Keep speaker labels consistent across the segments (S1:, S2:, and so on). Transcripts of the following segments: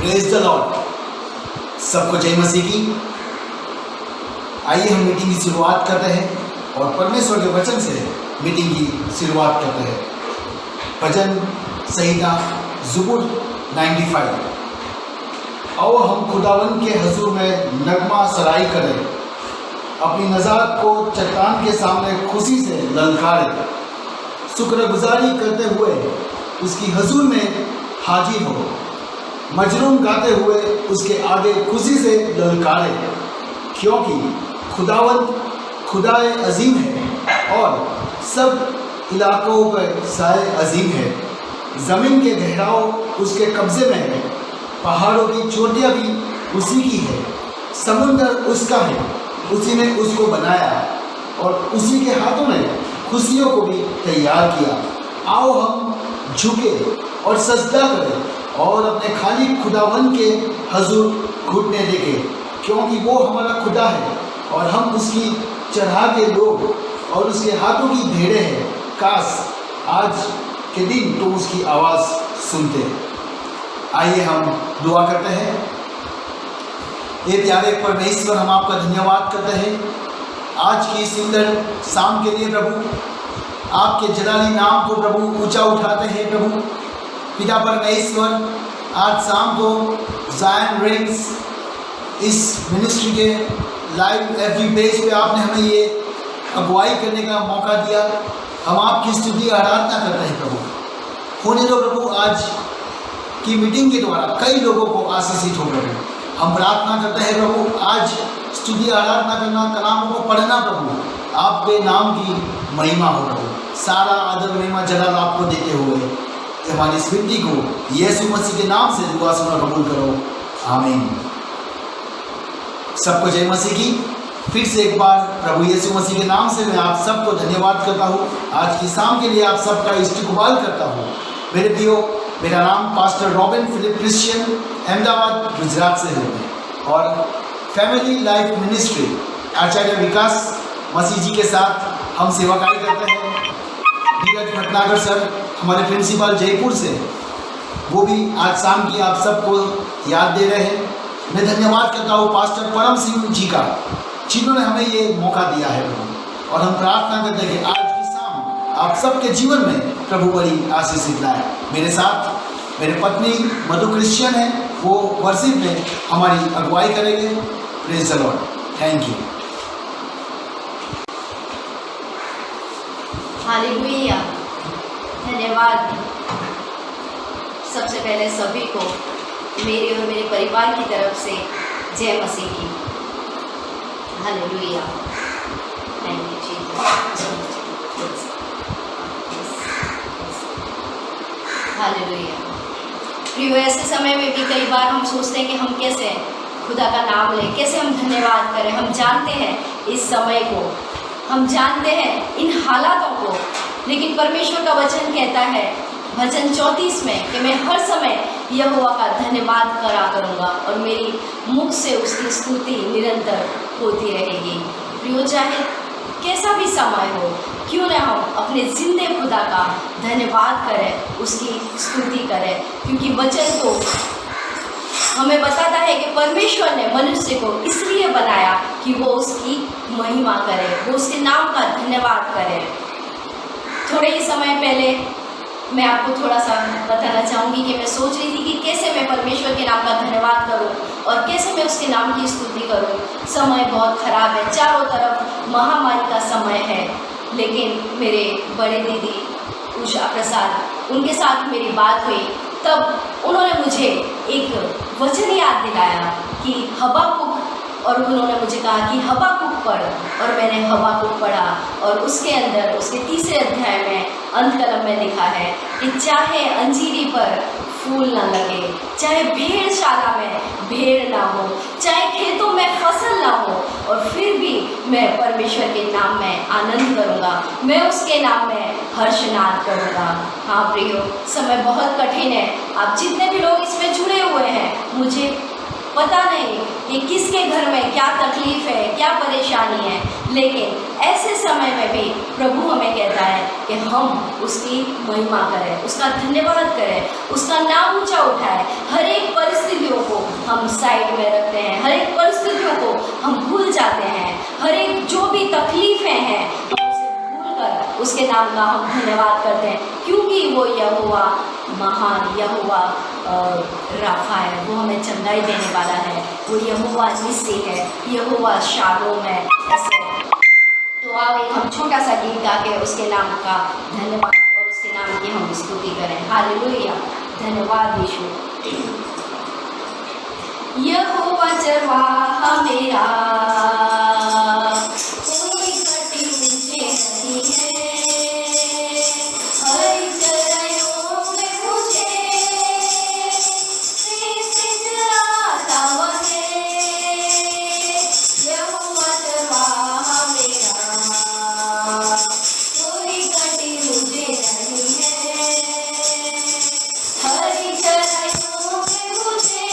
S1: Praise the Lord. सबको जय मसीह की। आइए हम मीटिंग की शुरुआत करते हैं और परमेश्वर के वचन से मीटिंग की शुरुआत करते हैं। भजन संहिता ज़बूर 95। आओ हम खुदावन के हुजूर में नगमा सराई करें, अपनी नज़ात को चट्टान के सामने खुशी से ललकारें, शुक्रगुजारी करते हुए उसकी हुजूर में हाजिर हो, मजरूम गाते हुए उसके आगे खुशी से ललकारे, क्योंकि खुदावंत खुदाए अजीम है और सब इलाकों पर साए अजीम है। ज़मीन के गहराव उसके कब्ज़े में है, पहाड़ों की चोटियाँ भी उसी की है, समुंदर उसका है, उसी ने उसको बनाया और उसी के हाथों ने खुशियों को भी तैयार किया। आओ हम झुके और सजदा करें और अपने खाली खुदावन के हुजूर घुटने देखें, क्योंकि वो हमारा खुदा है और हम उसकी चढ़ा के लोग और उसके हाथों की भेड़ें हैं। काश आज के दिन तो उसकी आवाज़ सुनते। आइए हम दुआ करते हैं। ये प्यारे परमेश्वर, हम आपका धन्यवाद करते हैं आज की सुंदर शाम के लिए। प्रभु आपके जलाली नाम को प्रभु ऊंचा उठाते हैं। प्रभु पिता परमेश्वर, आज शाम को ज़ायन रिंग्स इस मिनिस्ट्री के लाइव एफबी पेज पे आपने हमें ये अगुवाई करने का मौका दिया। हम आपकी स्तुति आराधना करते हैं प्रभु। होने दो प्रभु, आज की मीटिंग के द्वारा कई लोगों को आशीषित हो प्रभु। हम प्रार्थना करते हैं प्रभु, आज स्तुति आराधना करना, कलामों को पढ़ना प्रभु, आपके नाम की महिमा हो प्रभु। सारा आदर महिमा जलाल आपको देते हुए हमारी इस विनती को यीशु मसीह के नाम से दुआ सुना कबूल करो, आमीन। सबको जय मसीह की। फिर से एक बार प्रभु यीशु मसीह के नाम से मैं आप सबको धन्यवाद करता हूँ। आज की शाम के लिए आप सबका इस्तकबाल करता हूँ। मेरे प्रियो, मेरा नाम pastor Robin Philip Christian Ahmedabad Gujarat से है और family life ministry Acharya Vikas Masih ji के साथ हम सेवाकार्य करते हैं। नीरज भटनागर सर हमारे प्रिंसिपल जयपुर से, वो भी आज शाम की आप सबको याद दे रहे हैं। मैं धन्यवाद करता हूँ पास्टर परम सिंह जी का, जिन्होंने हमें ये मौका दिया है प्रभु। और हम प्रार्थना करते हैं कि आज की शाम आप सबके जीवन में प्रभु बड़ी आशीषित लाए। मेरे साथ मेरे पत्नी मधु क्रिश्चियन है, वो वर्शिप में हमारी अगुवाई करेंगे। Praise the Lord. Thank you.
S2: Hallelujah. धन्यवाद। सबसे पहले सभी को मेरे और मेरे परिवार की तरफ से जय मसीह की। Hallelujah. Thank you Jesus. Hallelujah. प्रियो, ऐसे समय में भी कई बार हम सोचते हैं कि हम कैसे खुदा का नाम लें, कैसे हम धन्यवाद करें। हम जानते हैं इस समय को, हम जानते हैं इन हालातों को, लेकिन परमेश्वर का वचन कहता है भजन 34 में कि मैं हर समय यहोवा का धन्यवाद करा करूँगा और मेरी मुख से उसकी स्तुति निरंतर होती रहेगी। प्रियो, चाहे कैसा भी समय हो, क्यों न हम अपने जिंदे खुदा का धन्यवाद करें, उसकी स्तुति करें, क्योंकि वचन तो हमें बताता है कि परमेश्वर ने मनुष्य को इसलिए बनाया कि वो उसकी महिमा करे, वो उसके नाम का धन्यवाद करे। थोड़े ही समय पहले मैं आपको थोड़ा सा बताना चाहूँगी कि मैं सोच रही थी कि कैसे मैं परमेश्वर के नाम का धन्यवाद करूँ और कैसे मैं उसके नाम की स्तुति करूँ। समय बहुत ख़राब है, चारों तरफ महामारी का समय है, लेकिन मेरे बड़े दीदी उषा प्रसाद, उनके साथ मेरी बात हुई, तब उन्होंने मुझे एक वचन याद दिलाया कि हबाकुक, और उन्होंने मुझे कहा कि हबाकुक पढ़, और मैंने हबाकुक पढ़ा और उसके अंदर उसके 3 अध्याय में अंत कलम में लिखा है कि चाहे अंजीरी पर फूल ना लगे, चाहे भेड़शाला में भेड़ ना हो, चाहे खेतों में फसल ना हो, और फिर भी मैं परमेश्वर के नाम में आनंद करूँगा, मैं उसके नाम में हर्षनाद करूँगा। हाँ प्रियो, समय बहुत कठिन है। आप जितने भी लोग इसमें जुड़े हुए हैं, मुझे पता नहीं कि किसके घर में क्या तकलीफ़ है, क्या परेशानी है, लेकिन ऐसे समय में भी प्रभु हमें कहता है कि हम उसकी महिमा करें, उसका धन्यवाद करें, उसका नाम ऊंचा उठाएं। हर एक परिस्थितियों हम साइड में रखते हैं, हर एक परिस्थितियों को हम भूल जाते हैं, हर एक जो भी तकलीफें हैं हम उसे भूलकर उसके नाम का हम धन्यवाद करते हैं, क्योंकि वो यहोवा महान, यहोवा राफा है, वो हमें चंगाई देने वाला है, वो यहोवा निस्सी है, यहोवा शालोम है। ऐसे तो आओ एक हम छोटा सा गीत गा के उसके नाम का धन्यवाद और उसके नाम की हम स्तुति करें। हालेलुया, धन्यवाद यीशु। यहोवा चरवाहा मेरा, कोई कटी मुझे नहीं है, हरी चराइयों में मुझे चराता है। यहोवा चरवाहा मेरा, कोई कटी मुझे नहीं है, हरी चराइयों में मुझे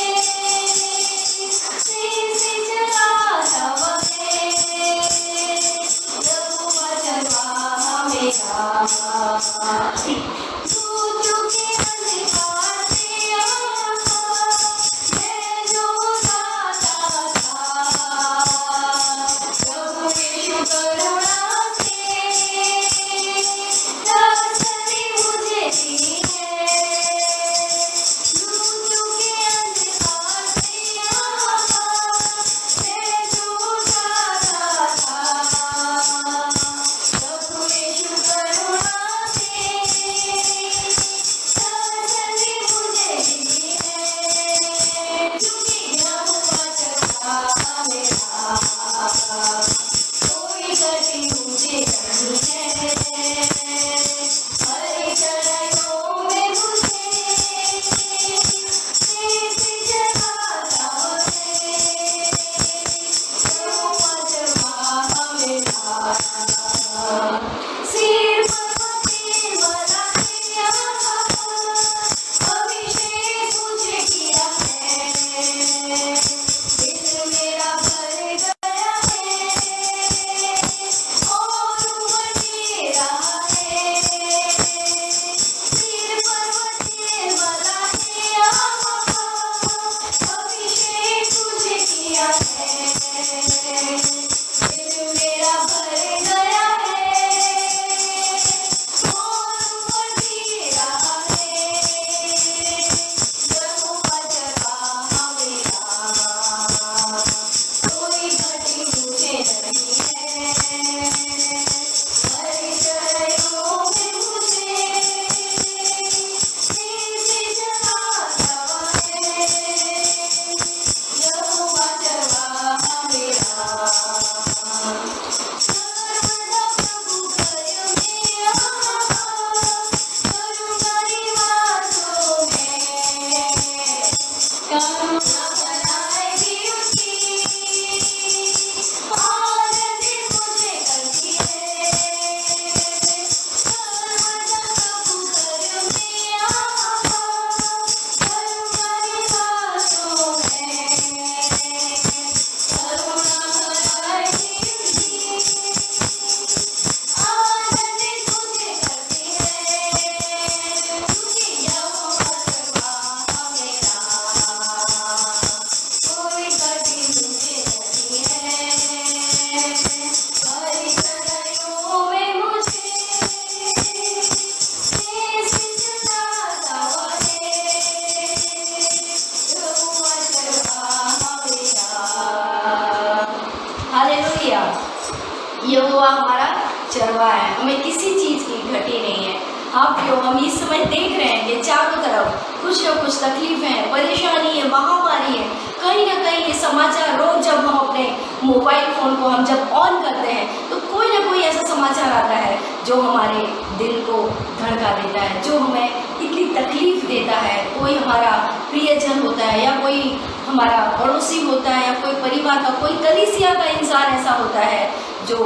S2: यहोवा हमारा चरवाहा है, हमें किसी चीज़ की घटी नहीं है। आप जो हम इस समय देख रहे हैं कि चारों तरफ कुछ न कुछ तकलीफें हैं, परेशानी है, महामारी है, कहीं ना कहीं ये समाचार रोज जब हम अपने मोबाइल फ़ोन को हम जब ऑन करते हैं तो कोई ना कोई ऐसा समाचार आता है जो हमारे दिल को धड़का देता है, जो हमें इतनी तकलीफ़ देता है। कोई हमारा प्रियजन होता है या कोई हमारा पड़ोसी होता है या कोई परिवार का कोई कलीसिया का इंसान ऐसा होता है जो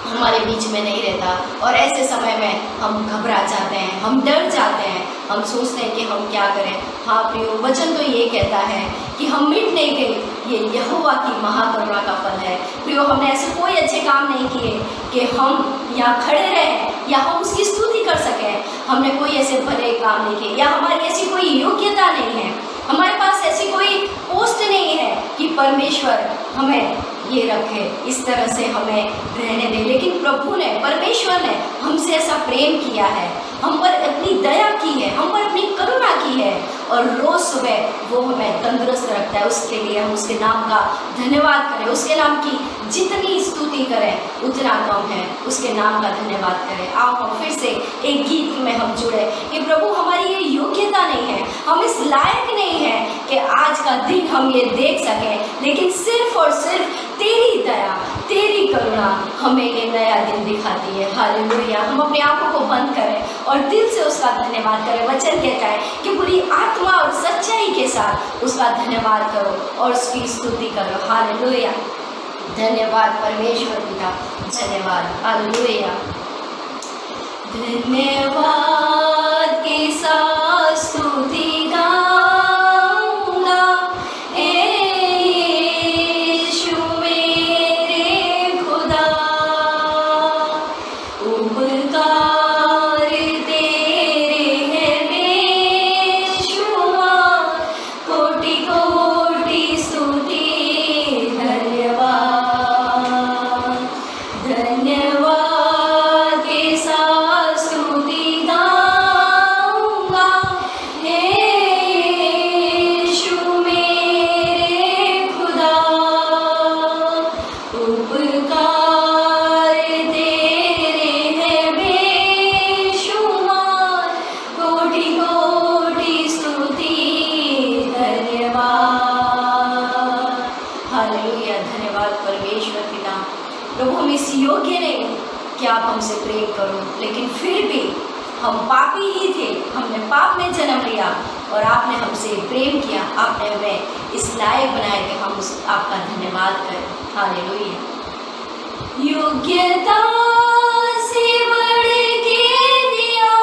S2: हमारे बीच में नहीं रहता, और ऐसे समय में हम घबरा जाते हैं, हम डर जाते हैं, हम सोचते हैं कि हम क्या करें। हाँ प्रियो, वचन तो ये कहता है कि हम मिट नहीं गए, ये यहोवा की महाकरुणा का फल है। प्रियो, हमने ऐसे कोई अच्छे काम नहीं किए कि हम यहाँ खड़े रहें या हम उसकी स्तुति कर सकें। हमने कोई ऐसे भले काम नहीं किए या हमारी ऐसी कोई योग्यता नहीं है, हमारे पास ऐसी कोई पोस्ट परमेश्वर हमें ये रखे, इस तरह से हमें रहने दे। लेकिन प्रभु ने, परमेश्वर ने हमसे ऐसा प्रेम किया है, हम पर अपनी दया की है, हम पर अपनी करुणा की है, और रोज़ सुबह वो हमें तंदुरुस्त रखता है। उसके लिए हम उसके नाम का धन्यवाद करें, उसके नाम की जितनी स्तुति करें उतना कम है। उसके नाम का धन्यवाद करें। आओ हम फिर से एक गीत में हम जुड़े कि प्रभु हमारी ये योग्यता नहीं है, हम इस लायक नहीं है कि आज का दिन हम ये देख सकें, लेकिन सिर्फ और सिर्फ तेरी दया, तेरी करुणा हमें ये नया दिन दिखाती है। हालेलुया। हम अपनी आंखों को बंद करें और दिल से उसका धन्यवाद करें। वचन कहता है कि पूरी आत्मा और सच्चाई के साथ उसका धन्यवाद करो और उसकी स्तुति करो। हालेलुया। धन्यवाद परमेश्वर पिता, धन्यवाद। हालेलुया। धन्यवाद के साथ स्तुति गाऊंगा, यीशु मेरे खुदा, उपकार तेरे हैं बेशुमार, कोटि कोटि स्तुति धन्यवाद। धन्यवाद के साथ स्तुति गाऊंगा, यीशु मेरे खुदा, उपकार तेरे हैं बेशुमार, कोटि कोटि स्तुति धन्यवाद। हालेलुया। धन्यवाद परमेश्वर पिता। प्रभु हम इस योग्य नहीं कि आप हमसे प्रेम करो, लेकिन फिर भी हम पापी ही थे, हमने पाप में जन्म लिया और आपने हमसे प्रेम किया, आपने हमें इस लायक बनाया कि हम आपका धन्यवाद करें। हालेलुया। योग्यता से बढ़ के दिया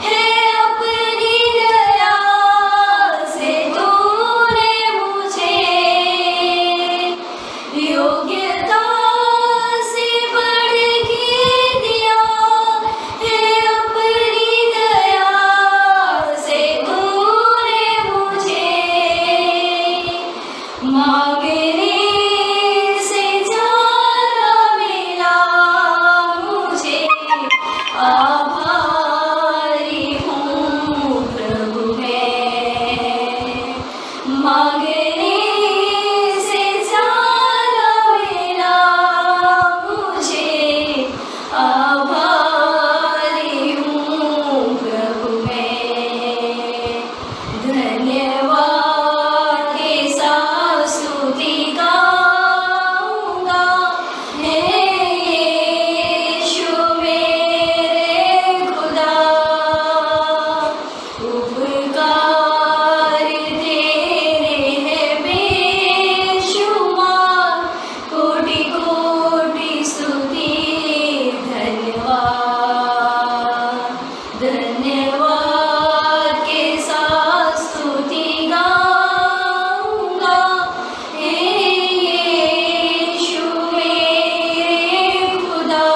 S2: है अपनी दया से तूने मुझे, योग्यता से बढ़ के दिया है अपनी दया से तूने मुझे, मांगने से ज्यादा मिला मुझे, आभारी हूँ प्रभु मैं, मांगने से ज्यादा मिला मुझे, आभारी हूँ प्रभु मैं। धन्यवाद के साथ स्तुति गाऊंगा, यीशु मेरे खुदा, उपकार तेरे हैं बेशुमार, कोटि कोटि स्तुति धन्यवाद। धन्यवाद के साथ स्तुति गाऊंगा, यीशु मेरे खुदा,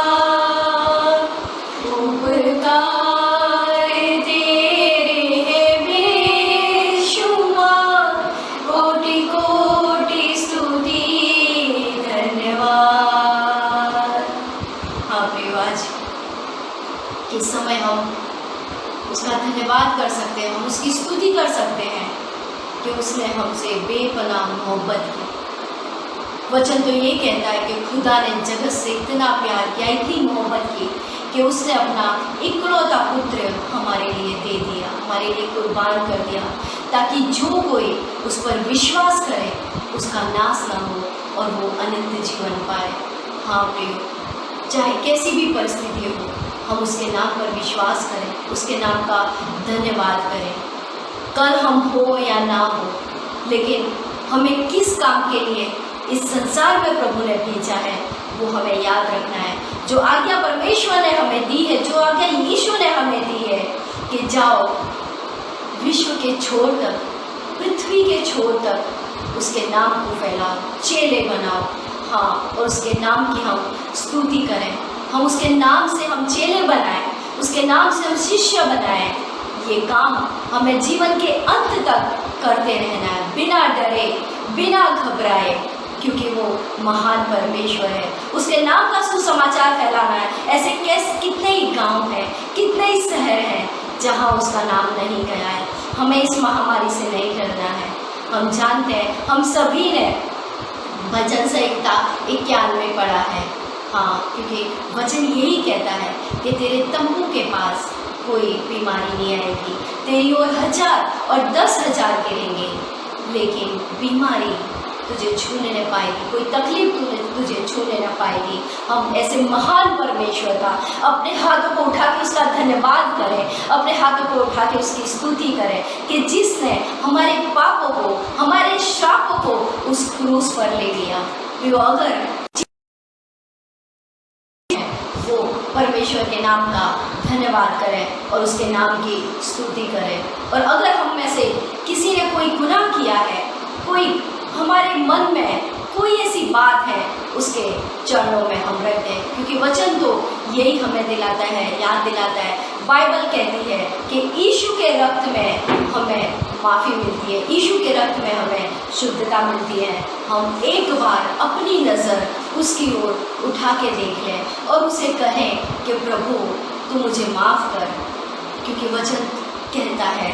S2: उपकार तेरे हैं बेशुमार, कोटि कोटि स्तुति धन्यवाद। हाँ प्रिय, आज के समय हम उसका धन्यवाद कर सकते हैं, हम उसकी स्तुति कर सकते हैं कि उसने हमसे बेपनाह मोहब्बत की। वचन तो ये कहता है कि खुदा ने जगत से इतना प्यार किया, इतनी मोहब्बत की कि उसने अपना इकलौता पुत्र हमारे लिए दे दिया, हमारे लिए कुर्बान कर दिया, ताकि जो कोई उस पर विश्वास करे उसका नाश ना हो और वो अनंत जीवन पाए। हाँ प्रियो, चाहे कैसी भी परिस्थिति हो, हम उसके नाम पर विश्वास करें, उसके नाम का धन्यवाद करें। कल हम हो या ना हो, लेकिन हमें किस काम के लिए इस संसार में प्रभु ने भेजा है वो हमें याद रखना है। जो आज्ञा परमेश्वर ने हमें दी है, जो आज्ञा यीशु ने हमें दी है कि जाओ विश्व के छोर तक, पृथ्वी के छोर तक उसके नाम को फैलाओ, चेले बनाओ। हाँ, और उसके नाम की हम स्तुति करें, हम उसके नाम से हम चेले बनाएं, उसके नाम से हम शिष्य बनाएं। ये काम हमें जीवन के अंत तक करते रहना है, बिना डरे, बिना घबराए, क्योंकि वो महान परमेश्वर है। उसके नाम का सुसमाचार फैलाना है। ऐसे कितने ही गांव हैं, कितने ही शहर हैं जहां उसका नाम नहीं गया है। हमें इस महामारी से नहीं डरना है। हम जानते हैं, हम सभी ने भजन संहिता 91 पढ़ा है। हाँ, क्योंकि वचन यही कहता है कि तेरे तंबू के पास कोई बीमारी नहीं आएगी, तेरी ओर 1000 और 10,000 गिरेंगे, लेकिन बीमारी तुझे छूने न पाएगी, कोई तकलीफ तुझे छूने न पाएगी। हम ऐसे महान परमेश्वर का अपने हाथों को उठा के उसका धन्यवाद करें, अपने हाथों को उठा के उसकी स्तुति करें कि जिसने हमारे पापों को, हमारे श्रापों को उस क्रूस पर ले लिया। वो अगर वो परमेश्वर के नाम का धन्यवाद करें और उसके नाम की स्तुति करें। और अगर हम में से किसी ने कोई गुनाह किया है, कोई हमारे मन में कोई ऐसी बात है, उसके चरणों में हम रख दें, क्योंकि वचन तो यही हमें दिलाता है, याद दिलाता है। बाइबल कहती है कि यीशु के रक्त में हमें माफ़ी मिलती है, यीशु के रक्त में हमें शुद्धता मिलती है। हम एक बार अपनी नज़र उसकी ओर उठा के देख लें और उसे कहें कि प्रभु तू मुझे माफ़ कर, क्योंकि वचन कहता है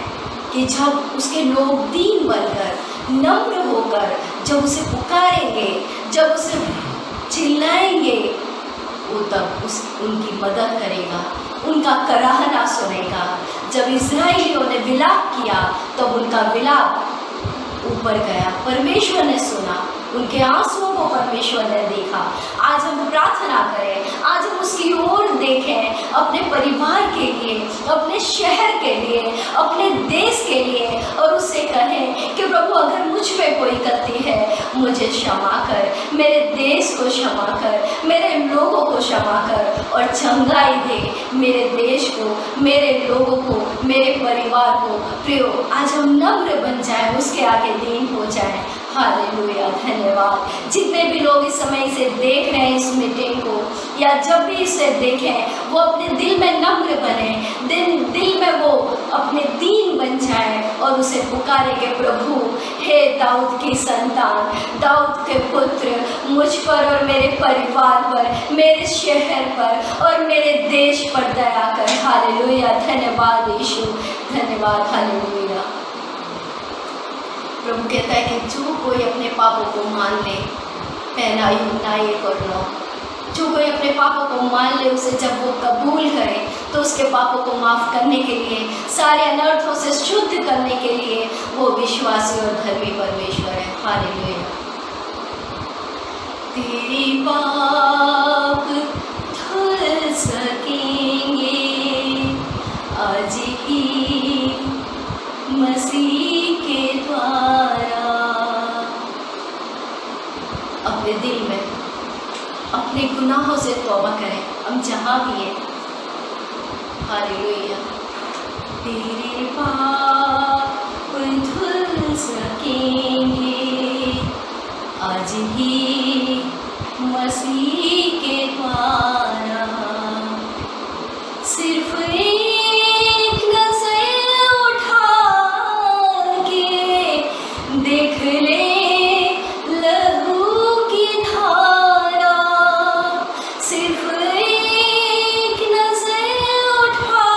S2: कि जब उसके लोग दीन बनकर, नम्र होकर जब उसे पुकारेंगे, जब उसे चिल्लाएंगे, वो तब उनकी मदद करेगा, उनका कराहना सुनेगा। जब इस्राएलियों ने विलाप किया तब उनका विलाप ऊपर गया, परमेश्वर ने सुना, उनके आंसुओं को परमेश्वर ने देखा। आज हम प्रार्थना करें, आज हम उसकी ओर देखें, अपने परिवार के लिए, अपने शहर के लिए, अपने देश के लिए, और उससे कहें कि प्रभु अगर मुझ में कोई गलती है मुझे क्षमा कर, मेरे देश को क्षमा कर, मेरे लोगों को क्षमा कर और चंगाई दे मेरे देश को, मेरे लोगों को, मेरे परिवार को। प्रियो, आज हम नम्र बन जाए, उसके आगे दीन हो जाए। हालेलुया, धन्यवाद। जितने भी लोग इस समय इसे देख रहे हैं, इस मीटिंग को, या जब भी इसे देखें, वो अपने दिल में नम्र बने, दिल में वो अपने दीन बन जाए और उसे पुकारे कि प्रभु हे दाऊद की संतान, दाऊद के पुत्र, मुझ पर और मेरे परिवार पर, मेरे शहर पर और मेरे देश पर दया कर। हालेलुया, धन्यवाद यीशु, धन्यवाद। हालेलुया। प्रभु कहता है कि जो कोई अपने पापों को मान ले, पहला यूहन्ना 1:9, जो कोई अपने पापों को मान ले, उसे जब वो कबूल करे तो उसके पापों को माफ़ करने के लिए, सारे अनर्थों से शुद्ध करने के लिए वो विश्वासी और धर्मी परमेश्वर है। हालेलुया। तेरे पाप धुल सकेंगे आज ही मसीह के द्वारा। अपने दिल में अपने गुनाहों से तौबा करें, हम जहाँ भी हैं। हालेलुया। तेरे पाप धुल सकेंगे आज ही मसीह के द्वारा। सिर्फ एक नजर उठा के देख ले लहू की धारा। सिर्फ एक नजर उठा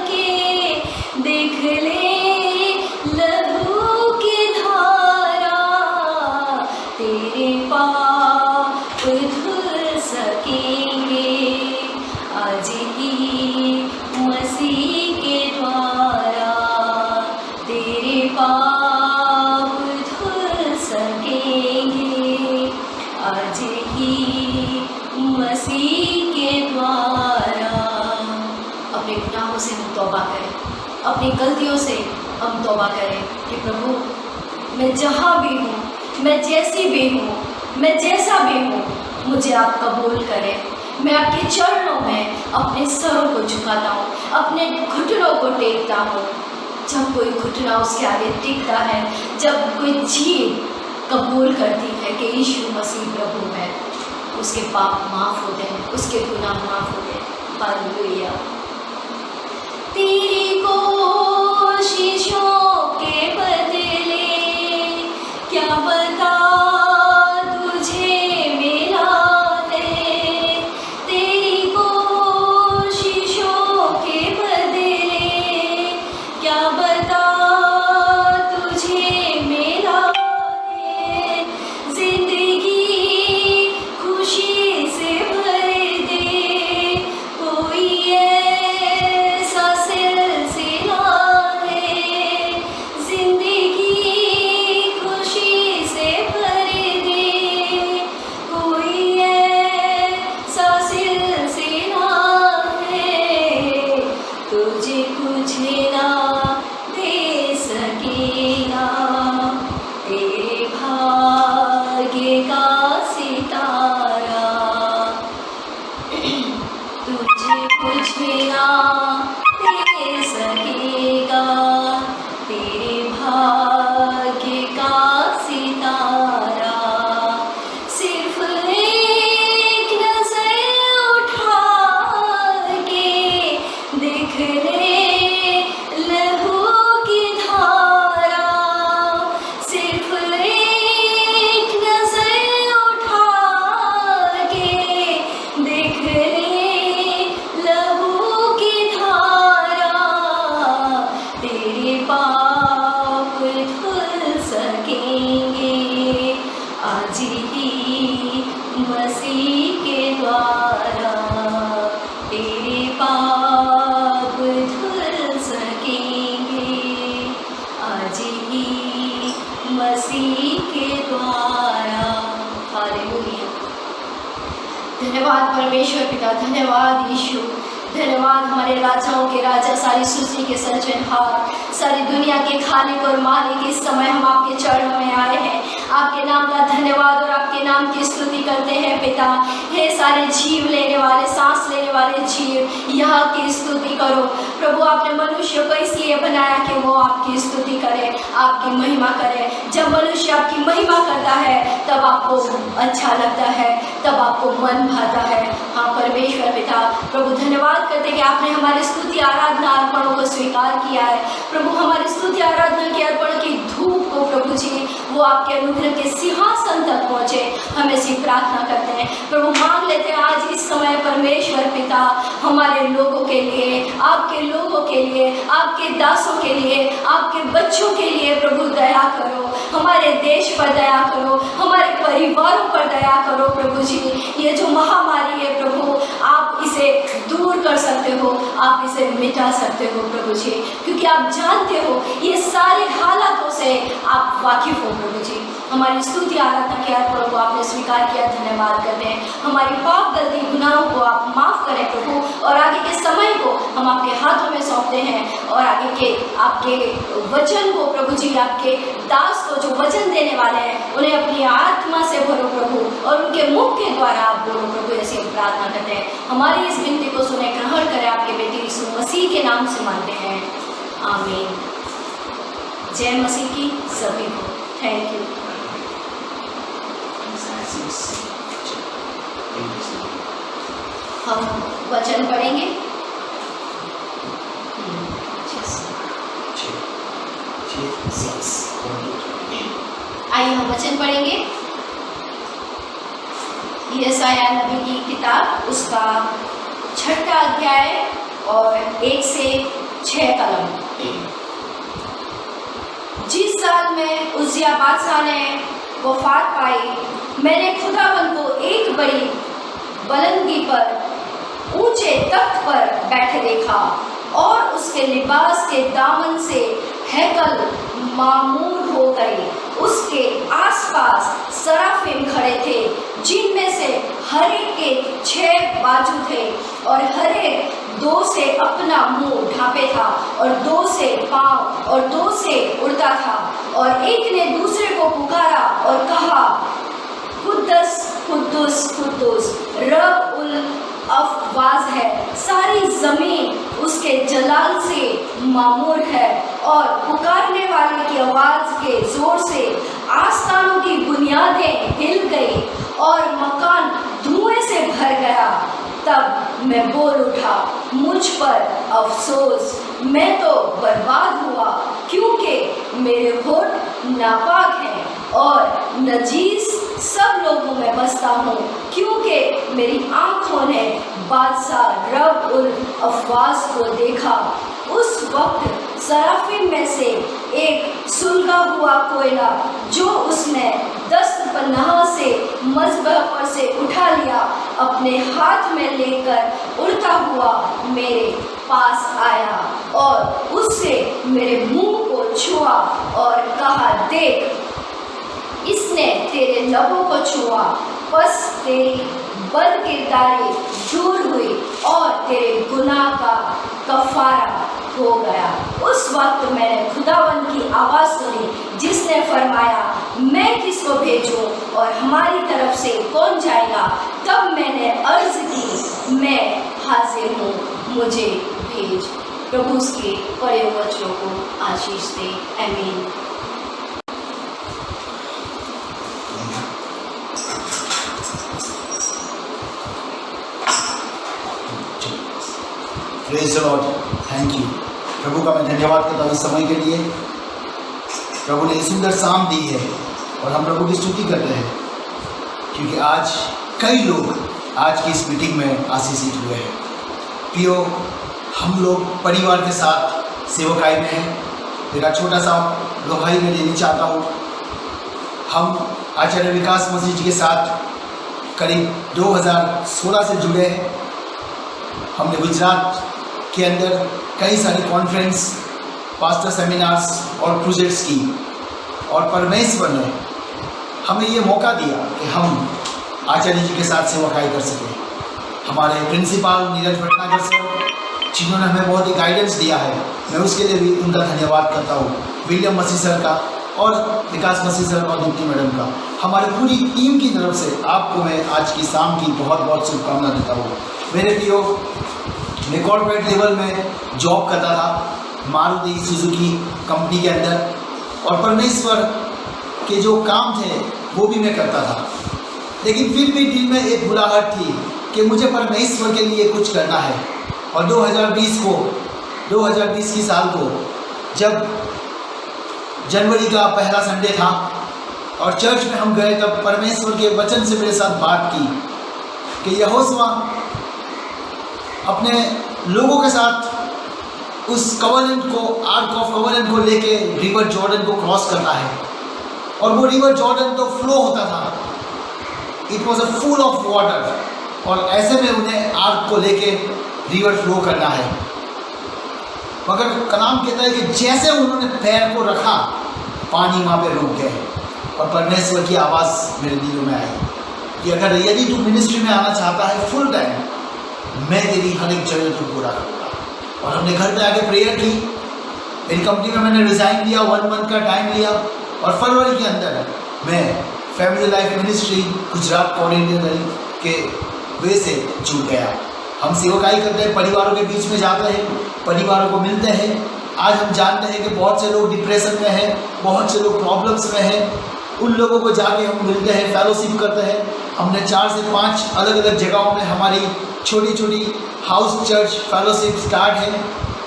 S2: के देख ले लहू की धारा। तेरे पाप धुल सकेंगे आज ही मसीह के द्वारा। तेरे पाप धुल सकेंगे आज ही मसीह के द्वारा। अपने गुनाहों से हम तौबा करें, अपनी गलतियों से हम तौबा करें कि प्रभु मैं जहाँ भी हूँ, मैं जैसी भी हूँ, मैं जैसा भी हूँ, मुझे आप कबूल करें। मैं आपके चरणों में अपने सरों को झुकाता हूँ, अपने घुटनों को टेकता हूँ। जब कोई घुटना उसके आगे टिकता है, जब कोई जीभ कबूल करती है कि यीशु मसीह प्रभु है, उसके पाप माफ़ होते हैं, उसके गुनाह माफ़ होते हैं। हालेलुया। तेरी कोशिशों के बदले क्या बता तुझे मिला है। तेरी कोशिशों के बदले क्या बता तुझे मिला है। जिंदगी खुशी से भर दे कोई ऐसा सिलसिला है। जिंदगी खुशी से भर दे कोई ऐसा सिलसिला है। तुझे कुछ ना दे सकेगा तेरे भाग्य का सितारा। तुझे कुछ ना दे सकेगा तेरे भाग्य का सितारा। सिर्फ एक नजर उठा के देख ले लहू की धारा। सिर्फ एक नजर उठा के देख ले लहू की धारा। तेरे पाप धुल सकेंगे आज ही मसीह के द्वारा। तेरे पाप धुल सकेंगे आज ही मसीह के द्वारा। हालेलुया। धन्यवाद परमेश्वर पिता, धन्यवाद यीशु, धन्यवाद हमारे राजाओं के राजा, सारी सृष्टि के सर्जनहार, सारी दुनिया के खालिक और मालिक। इस समय हम आपके चरणों में आए हैं, आपके नाम का धन्यवाद और आपके नाम की स्तुति करते हैं पिता। हे सारे जीव लेने वाले, सांस लेने वाले जीव, यहाँ की स्तुति करो प्रभु। आपने मनुष्य को इसलिए बनाया कि वो आपकी स्तुति करे, आपकी महिमा करे। जब मनुष्य आपकी महिमा करता है तब आपको अच्छा लगता है, तब आपको मन भाता है। हाँ परमेश्वर पिता, प्रभु धन्यवाद करते कि आपने हमारी स्तुति आराधना अर्पणों को स्वीकार किया है प्रभु। हमारी स्तुति आराधना के अर्पण की धूप को प्रभु जी वो आपके अनुग्रह के सिंहासन तक पहुँचे, हम ऐसी प्रार्थना करते हैं प्रभु। मांग लेते हैं आज इस समय परमेश्वर पिता हमारे लोगों के लिए, आपके लोगों के लिए, आपके दासों के लिए, आपके बच्चों के लिए प्रभु दया करो। हमारे देश पर दया करो, हमारे परिवारों पर दया करो प्रभु जी। ये जो महामारी है प्रभु, आप इसे दूर कर सकते हो, आप इसे मिटा सकते हो प्रभु जी, क्योंकि आप जानते हो ये सारे हालातों से आप वाकिफ हो प्रभु जी। हमारी स्तुति आराधना के अर्पण को आपने स्वीकार किया, धन्यवाद करते हैं। हमारी पाप गलती गुनाहों को आप माफ करें प्रभु, और आगे के समय को हम आपके हाथों में सौंपते हैं, और आगे के आपके वचन को प्रभु जी, आपके दास को जो वचन देने वाले हैं उन्हें अपनी आत्मा से भरो प्रभु, और उनके मुख के द्वारा आप बोलो प्रभु। ऐसी हम प्रार्थना करते हैं, हमारी इस विनती को सुने, ग्रहण करें, आपके बेटे यीशु मसीह के नाम से मांगते हैं, आमीन। जय मसीह की सभी को, थैंक यू। हम वचन पढ़ेंगे। आइए हम वचन पढ़ेंगे। यशायाह नबी की किताब, उसका 6वां अध्याय और 1 से 6 कलम। जिस साल में उज्जियाह बादशाह ने वफात पाई, मैंने खुदावन को एक बड़ी बुलंदी पर ऊंचे तख्त पर बैठे देखा, और उसके लिबास के दामन से हैकल मामूर हो गई। उसके आसपास सराफिम खड़े थे, जिनमें से हर एक के 6 बाजू थे, और हर एक 2 से अपना मुंह ढांपे था, और 2 से पांव, और 2 से उड़ता था। और एक ने दूसरे को पुकारा और कहा, कुद्दस कुद्दुस कुद्दुस रब उल अफवाज है, सारी जमीन उसके जलाल से मामूर है। और पुकारने वाले की आवाज के जोर से आस्थानों की बुनियादें हिल गई, और मकान धुएं से भर गया। तब मैं बोल उठा, मुझ पर अफसोस, मैं तो बर्बाद हुआ, क्योंकि मेरे होठ नापाक हैं और नजीस सब लोगों में बसता हूँ, क्योंकि मेरी आँखों ने बादशाह रब उल अफवाज को देखा। उस वक्त सराफिम में से एक सुलगा हुआ कोयला जो उसने दस्तपनाह से मज़बह पर से उठा लिया, अपने हाथ में लेकर उड़ता हुआ मेरे पास आया और उससे मेरे मुंह को छुआ और कहा, देख, इसने तेरे लबों को छुआ, बस तेरी बदकिरदारी दूर हुई और तेरे गुनाह का कफारा हो गया। उस वक्त मैंने खुदावन की आवाज़ सुनी जिसने फरमाया, मैं किसको भेजूं और हमारी तरफ से कौन जाएगा? तब मैंने अर्ज की, मैं हाजिर हूँ, मुझे भेज। प्रभु उसके बड़े वचनों को आशीष दे। आमीन।
S1: Praise the Lord, thank you. प्रभु का मैं धन्यवाद करता हूँ इस समय के लिए। प्रभु ने सुंदर शाम दी है और हम प्रभु की स्तुति करते हैं, क्योंकि आज कई लोग आज की इस मीटिंग में आशीषित हुए हैं। पियो, हम लोग परिवार के साथ सेवकाई में हैं। मेरा छोटा सा गवाही मैं देनी चाहता हूँ। हम आचार्य विकास मसीह जी के साथ करीब 2016 से जुड़े हैं। हमने गुजरात के अंदर कई सारी कॉन्फ्रेंस, पास्टर सेमिनार्स और प्रोजेक्ट्स की, और परमेश्वर ने हमें ये मौका दिया कि हम आचार्य जी के साथ सेवकाई कर सकें। हमारे प्रिंसिपल नीरज भटनागर सर, जिन्होंने हमें बहुत ही गाइडेंस दिया है, मैं उसके लिए भी उनका धन्यवाद करता हूँ। विलियम मसीह सर का और विकास मसीह सर और दीप्ति मैडम का, हमारे पूरी टीम की तरफ से आपको मैं आज की शाम की बहुत बहुत शुभकामना देता हूँ। मेरे प्रियो, मैं कॉर्पोरेट लेवल में जॉब करता था मारुति सुजुकी कंपनी के अंदर, और परमेश्वर के जो काम थे वो भी मैं करता था, लेकिन फिर भी दिल में एक बुलाहट थी कि मुझे परमेश्वर के लिए कुछ करना है। और 2020 की साल को जब जनवरी का पहला संडे था और चर्च में हम गए, तब परमेश्वर के वचन से मेरे साथ बात की कि यहोशुआ अपने लोगों के साथ उस कवनेंट को, आर्क ऑफ कवनेंट को लेके रिवर जॉर्डन को क्रॉस करता है, और वो रिवर जॉर्डन तो फ्लो होता था, it was a full of water, और ऐसे में उन्हें आर्क को लेके रिवर फ्लो करना है। मगर कलाम कहता है कि जैसे उन्होंने पैर को रखा, पानी वहाँ पे रुक गए, और परमेश्वर की आवाज़ मेरे दिलों में आई कि अगर यदि तू मिनिस्ट्री में आना चाहता है फुल टाइम, मैं तेरी हर एक जगह को पूरा करूँगा। और हमने घर पे आके प्रेयर की। मेरी कंपनी में मैंने रिज़ाइन दिया, 1 मंथ का टाइम लिया, और फरवरी के अंदर मैं family life ministry Gujarat coordinator के वे से जुड़ गया। हम सेवकाई करते हैं, परिवारों के बीच में जाते हैं, परिवारों को मिलते हैं। आज हम जानते हैं कि बहुत से लोग डिप्रेशन में हैं, बहुत से लोग प्रॉब्लम्स में हैं, उन लोगों को जाके हम मिलते हैं, फेलोशिप करते हैं। हमने 4 से 5 अलग अलग जगहों में हमारी छोटी छोटी हाउस चर्च फेलोशिप स्टार्ट है,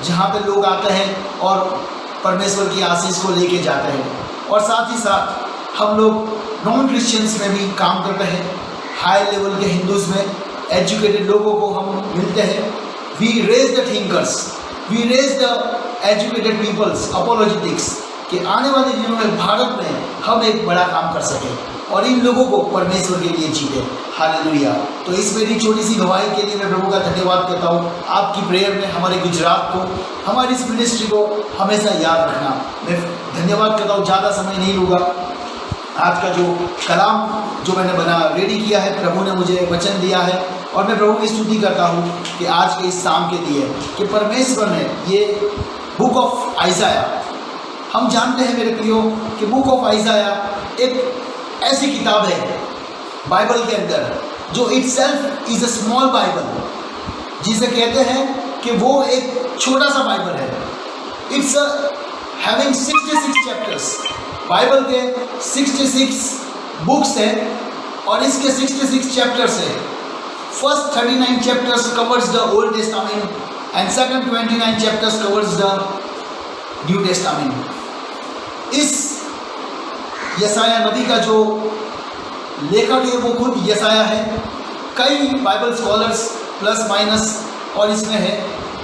S1: जहाँ पे लोग आते हैं और परमेश्वर की आशीष को लेके जाते हैं। और साथ ही साथ हम लोग नॉन क्रिश्चियंस में भी काम करते हैं। हाई लेवल के हिंदूज़ में एजुकेटेड लोगों को हम मिलते हैं। We raise the thinkers, we raise the educated peoples, apologetics, कि आने वाले दिनों में भारत में हम एक बड़ा काम कर सकें और इन लोगों को परमेश्वर के लिए जीते। हालेलुया। तो इस मेरी छोटी सी गवाही के लिए मैं प्रभु का धन्यवाद करता हूँ। आपकी प्रेयर में हमारे गुजरात को, हमारी इस मिनिस्ट्री को हमेशा याद रखना। मैं धन्यवाद करता हूँ, ज़्यादा समय नहीं लूँगा। आज का जो कलाम जो मैंने रेडी किया है, प्रभु ने मुझे वचन दिया है, और मैं प्रभु की स्तुति करता हूँ कि आज के इस शाम के लिए कि परमेश्वर ने ये बुक ऑफ आइज़ाया, हम जानते हैं मेरे प्रियो कि बुक ऑफ आइज़ाया एक ऐसी किताब है बाइबल के अंदर जो itself is a small Bible, जिसे कहते हैं कि वो एक छोटा सा बाइबल है। It's having 66 chapters. बाइबल के 66 बुक्स हैं और इसके 66 चैप्टर्स हैं। First 39 chapters covers the old testament, and second 29 chapters covers the New Testament. इस यसाया नबी का जो लेखक है वो खुद यसाया है। कई बाइबल स्कॉलर्स प्लस माइनस और इसमें है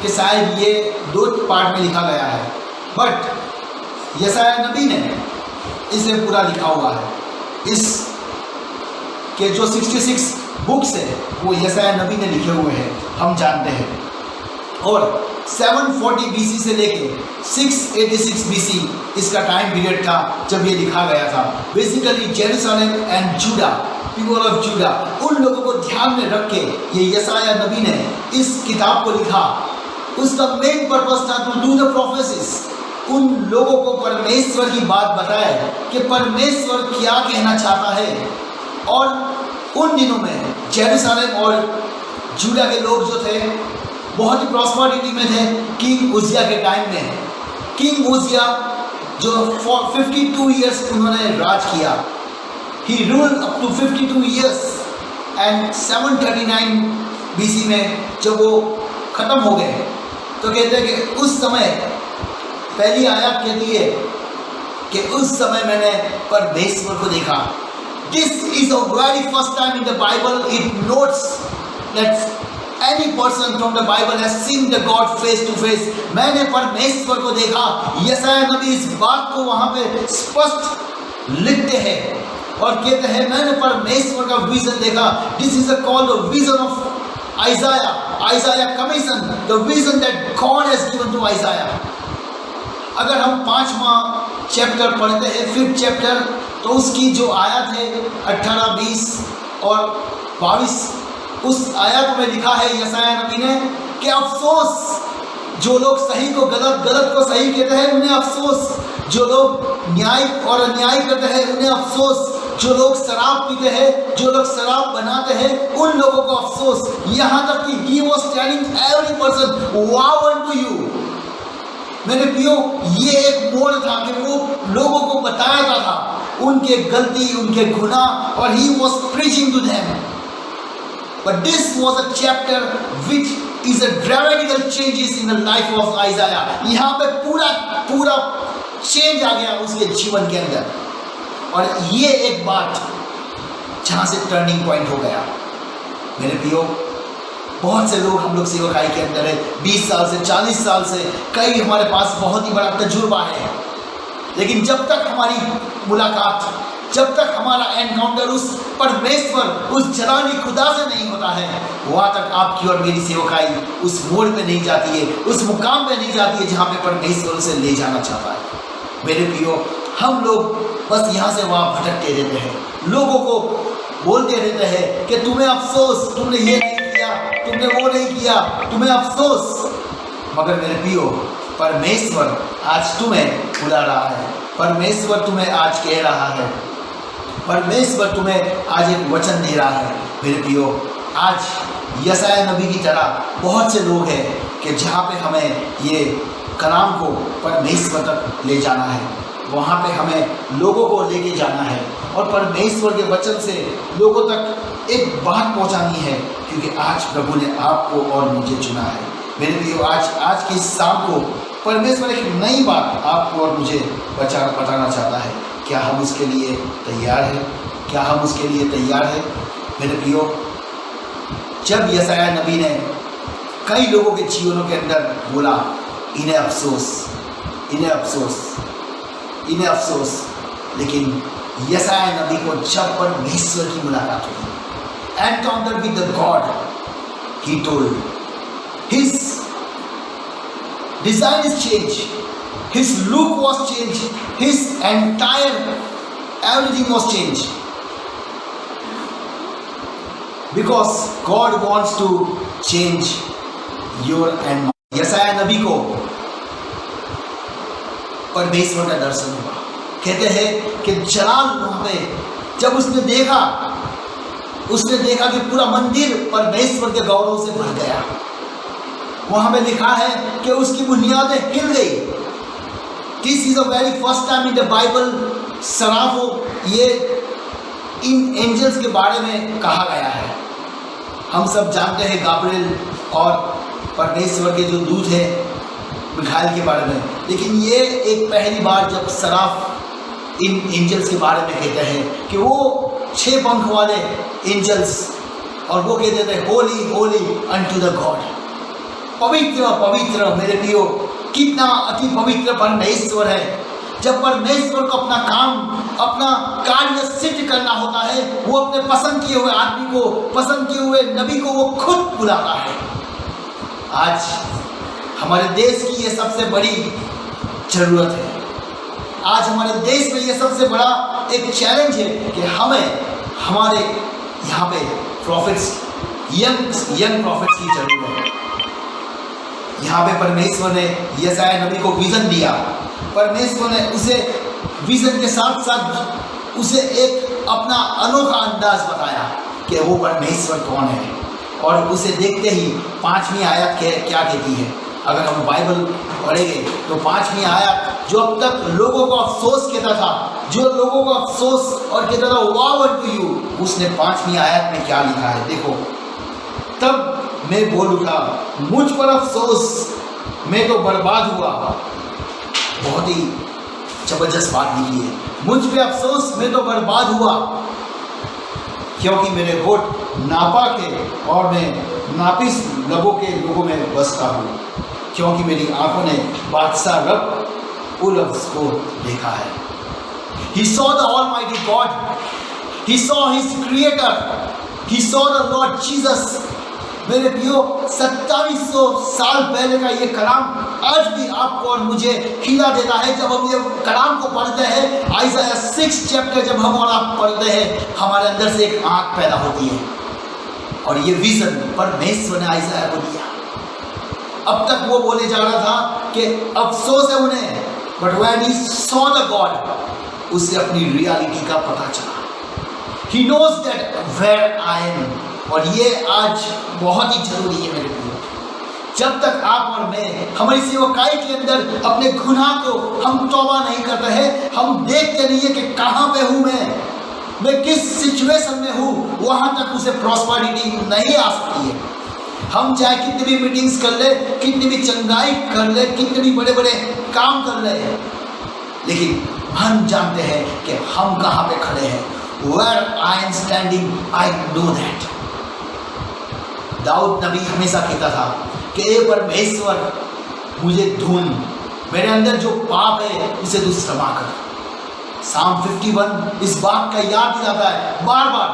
S1: कि शायद ये 2 पार्ट में लिखा गया है, बट यसाया नबी ने इसे पूरा लिखा हुआ है। इस के जो 66 बुक्स है वो यसाया नबी ने लिखे हुए हैं, हम जानते हैं। और 740 BC से लेके 686 BC इसका टाइम पीरियड था जब ये लिखा गया था। Basically Jerusalem and Judah, people of Judah, उन लोगों को ध्यान में रख के ये यसाया नबी ने इस किताब को लिखा। उसका मेन पर्पस था टू डू द प्रोफेसिस, उन लोगों को परमेश्वर की बात बताए कि परमेश्वर क्या कहना चाहता है। और उन दिनों में जेरूसलम और जूडा के लोग जो थे बहुत ही प्रॉस्पेरिटी में थे। किंग उजिया के टाइम में, किंग उजिया जो 52 ईयर्स उन्होंने राज किया, he ruled up to 52 years and 739 BC में जब वो ख़त्म हो गए तो कहते हैं कि उस समय पहली आयत कहती है कि उस समय मैंने परमेश्वर को देखा। This is a very first time in the Bible it notes that any person from the Bible has seen the God face to face. मैंने परमेश्वर को देखा। यसाया नबी इस बात को वहां पे स्पष्ट लिखते हैं और कहते हैं मैंने परमेश्वर का विजन देखा। This is a called the vision of Isaiah commission, the vision that God has given to Isaiah. अगर हम 5वां चैप्टर पढ़ते हैं, 5th चैप्टर, तो उसकी जो आयत है 18, 20 और 22, उस आयत में लिखा है यसाया नबी ने कि अफसोस जो लोग सही को गलत, गलत को सही कहते हैं उन्हें अफसोस, जो लोग न्याय और अन्याय करते हैं उन्हें अफसोस, जो लोग शराब पीते हैं, जो लोग शराब बनाते हैं उन लोगों को अफसोस। यहाँ तक कि he was telling every person woe unto you। मेरे प्रियो, ये एक मोड़ था कि वो लोगों को बताया था उनके गलती, उनके गुनाह, और he was preaching to them। But this was a chapter which is a dramatical changes in the life of Isaiah। यहाँ पे पूरा चेंज आ गया उसके जीवन के अंदर। और ये एक बात जहाँ से टर्निंग पॉइंट हो गया। मेरे प्रियो, बहुत से लोग हम लोग सेवकाई के अंदर है, 20 साल से, 40 साल से, कई हमारे पास बहुत ही बड़ा तजुर्बा है, लेकिन जब तक हमारी मुलाकात, जब तक हमारा एनकाउंटर उस परमेश्वर, उस जलाली खुदा से नहीं होता है, वहाँ तक आपकी और मेरी सेवकाई उस मोड़ पे नहीं जाती है, उस मुकाम पे नहीं जाती है जहाँ पे परमेश्वर उसे ले जाना चाहता है। मेरे प्रियो, हम लोग बस यहाँ से वहाँ भटकते रहते हैं, लोगों को बोलते रहते हैं कि तुम्हें अफसोस, तुमने ये नहीं किया, तुमने वो नहीं किया, तुम्हें अफसोस। मगर मेरे प्रियो, परमेश्वर आज तुम्हें बुला रहा है, परमेश्वर तुम्हें आज कह रहा है, परमेश्वर तुम्हें आज एक वचन दे रहा है। मेरे प्रियो, आज यसाया नबी की तरह बहुत से लोग हैं कि जहाँ पे हमें ये कलाम को परमेश्वर तक ले जाना है, वहाँ पे हमें लोगों को लेके जाना है और परमेश्वर के वचन से लोगों तक एक बात पहुँचानी है, क्योंकि आज प्रभु ने आपको और मुझे चुना है। मेरे प्रियो, आज की शाम को परमेश्वर एक नई बात आपको और मुझे बताना चाहता है। क्या हम उसके लिए तैयार हैं? क्या हम उसके लिए तैयार हैं? मेरे प्रियो, जब यसाया नबी ने कई लोगों के जीवनों के अंदर बोला इन्हें अफसोस, इन्हें अफसोस, इन्हें अफसोस, लेकिन यसाया नबी को जब परमेश्वर की मुलाकात हुई, encounter with the God, he told his design is changed, his look was changed, his entire everything was changed, because God wants to change your and my। यसाया नबी को परमेश्वर का दर्शन हुआ। कहते हैं कि जलाल वहां पे जब उसने देखा कि पूरा मंदिर परमेश्वर के गौरव से भर गया। वहां पे लिखा है कि उसकी बुनियादें हिल गई। This is a very first time in the Bible सराफो, ये इन एंजल्स के बारे में कहा गया है। हम सब जानते हैं गाब्रिएल और परमेश्वर के जो दूत हैं मिखाइल के बारे में, लेकिन ये एक पहली बार जब सराफ इन एंजल्स के बारे में कहते हैं कि वो 6 पंख वाले एंजल्स, और वो कहते थे Holi Holi unto the God, पवित्र पवित्र। मेरे प्रियो, कितना अति पवित्र परमेश्वर है। जब परमेश्वर को अपना काम, अपना कार्य सिद्ध करना होता है, वो अपने पसंद किए हुए आदमी को, पसंद किए हुए नबी को वो खुद बुलाता है। आज हमारे देश की ये सबसे बड़ी जरूरत है। आज हमारे देश में ये सबसे बड़ा एक चैलेंज है कि हमें हमारे यहाँ पे प्रॉफिट्स, यंग प्रॉफिट्स की जरूरत है। यहाँ पे परमेश्वर ने यशायाह नबी को विजन दिया। परमेश्वर ने उसे विजन के साथ साथ उसे एक अपना अनोखा अंदाज बताया कि वो परमेश्वर कौन है। और उसे देखते ही 5वीं आयत क्या कहती है। अगर हम बाइबल पढ़ेंगे तो 5वीं आयत, जो अब तक लोगों को अफसोस कहता था, जो लोगों को अफसोस और कहता था वाव टू यू, उसने 5वीं आयत में क्या लिखा है देखो। तब मैं बोल उठा, मुझ पर अफसोस, मैं तो बर्बाद हुआ। बहुत ही जबरदस्त बात लिखी है, मुझ पे अफसोस, मैं तो बर्बाद हुआ, क्योंकि मेरे होठ नापाक है और मैं नापिस लबों के लोगों में बसता हूँ, क्योंकि मेरी आंखों ने बादशाह रब उल लफ्ज़ को देखा है। He saw the Almighty God. He saw his Creator. He saw the Lord Jesus. मेरे प्रियो, 2700 साल पहले का ये कलाम आज भी आपको और मुझे खिला देता है। जब हम ये कलाम को पढ़ते हैं, आइज़ाया 6 चैप्टर जब हम और आप पढ़ते हैं, हमारे अंदर से एक आँख पैदा होती है। और ये विजन परमेश्वर ने आइज़ाया को दिया। अब तक वो बोले जा रहा था कि अफसोस है उन्हें, but when he saw the God, उसे अपनी रियलिटी का पता चला। He knows that where I am. और ये आज बहुत ही जरूरी है मेरे प्रियो। जब तक आप और मैं हमारी सेवकाई के अंदर अपने गुनाह को हम तौबा नहीं करते हैं, हम देखते नहीं है कि कहाँ पे हूँ मैं किस सिचुएशन में हूँ, वहाँ तक उसे प्रॉस्पेरिटी नहीं आ सकती है। हम चाहे कितनी भी मीटिंग्स कर ले, कितनी भी चंगाई कर ले, कितने भी बड़े बड़े काम कर ले, लेकिन हम जानते हैं कि हम कहाँ पे खड़े हैं। Where I am standing, I know that. Dawood नबी हमेशा कहता था कि ए परमेश्वर, मुझे ढूंढ, मेरे अंदर जो पाप है उसे तू क्षमा कर। Psalm 51 इस बात का याद दिलाता है बार बार।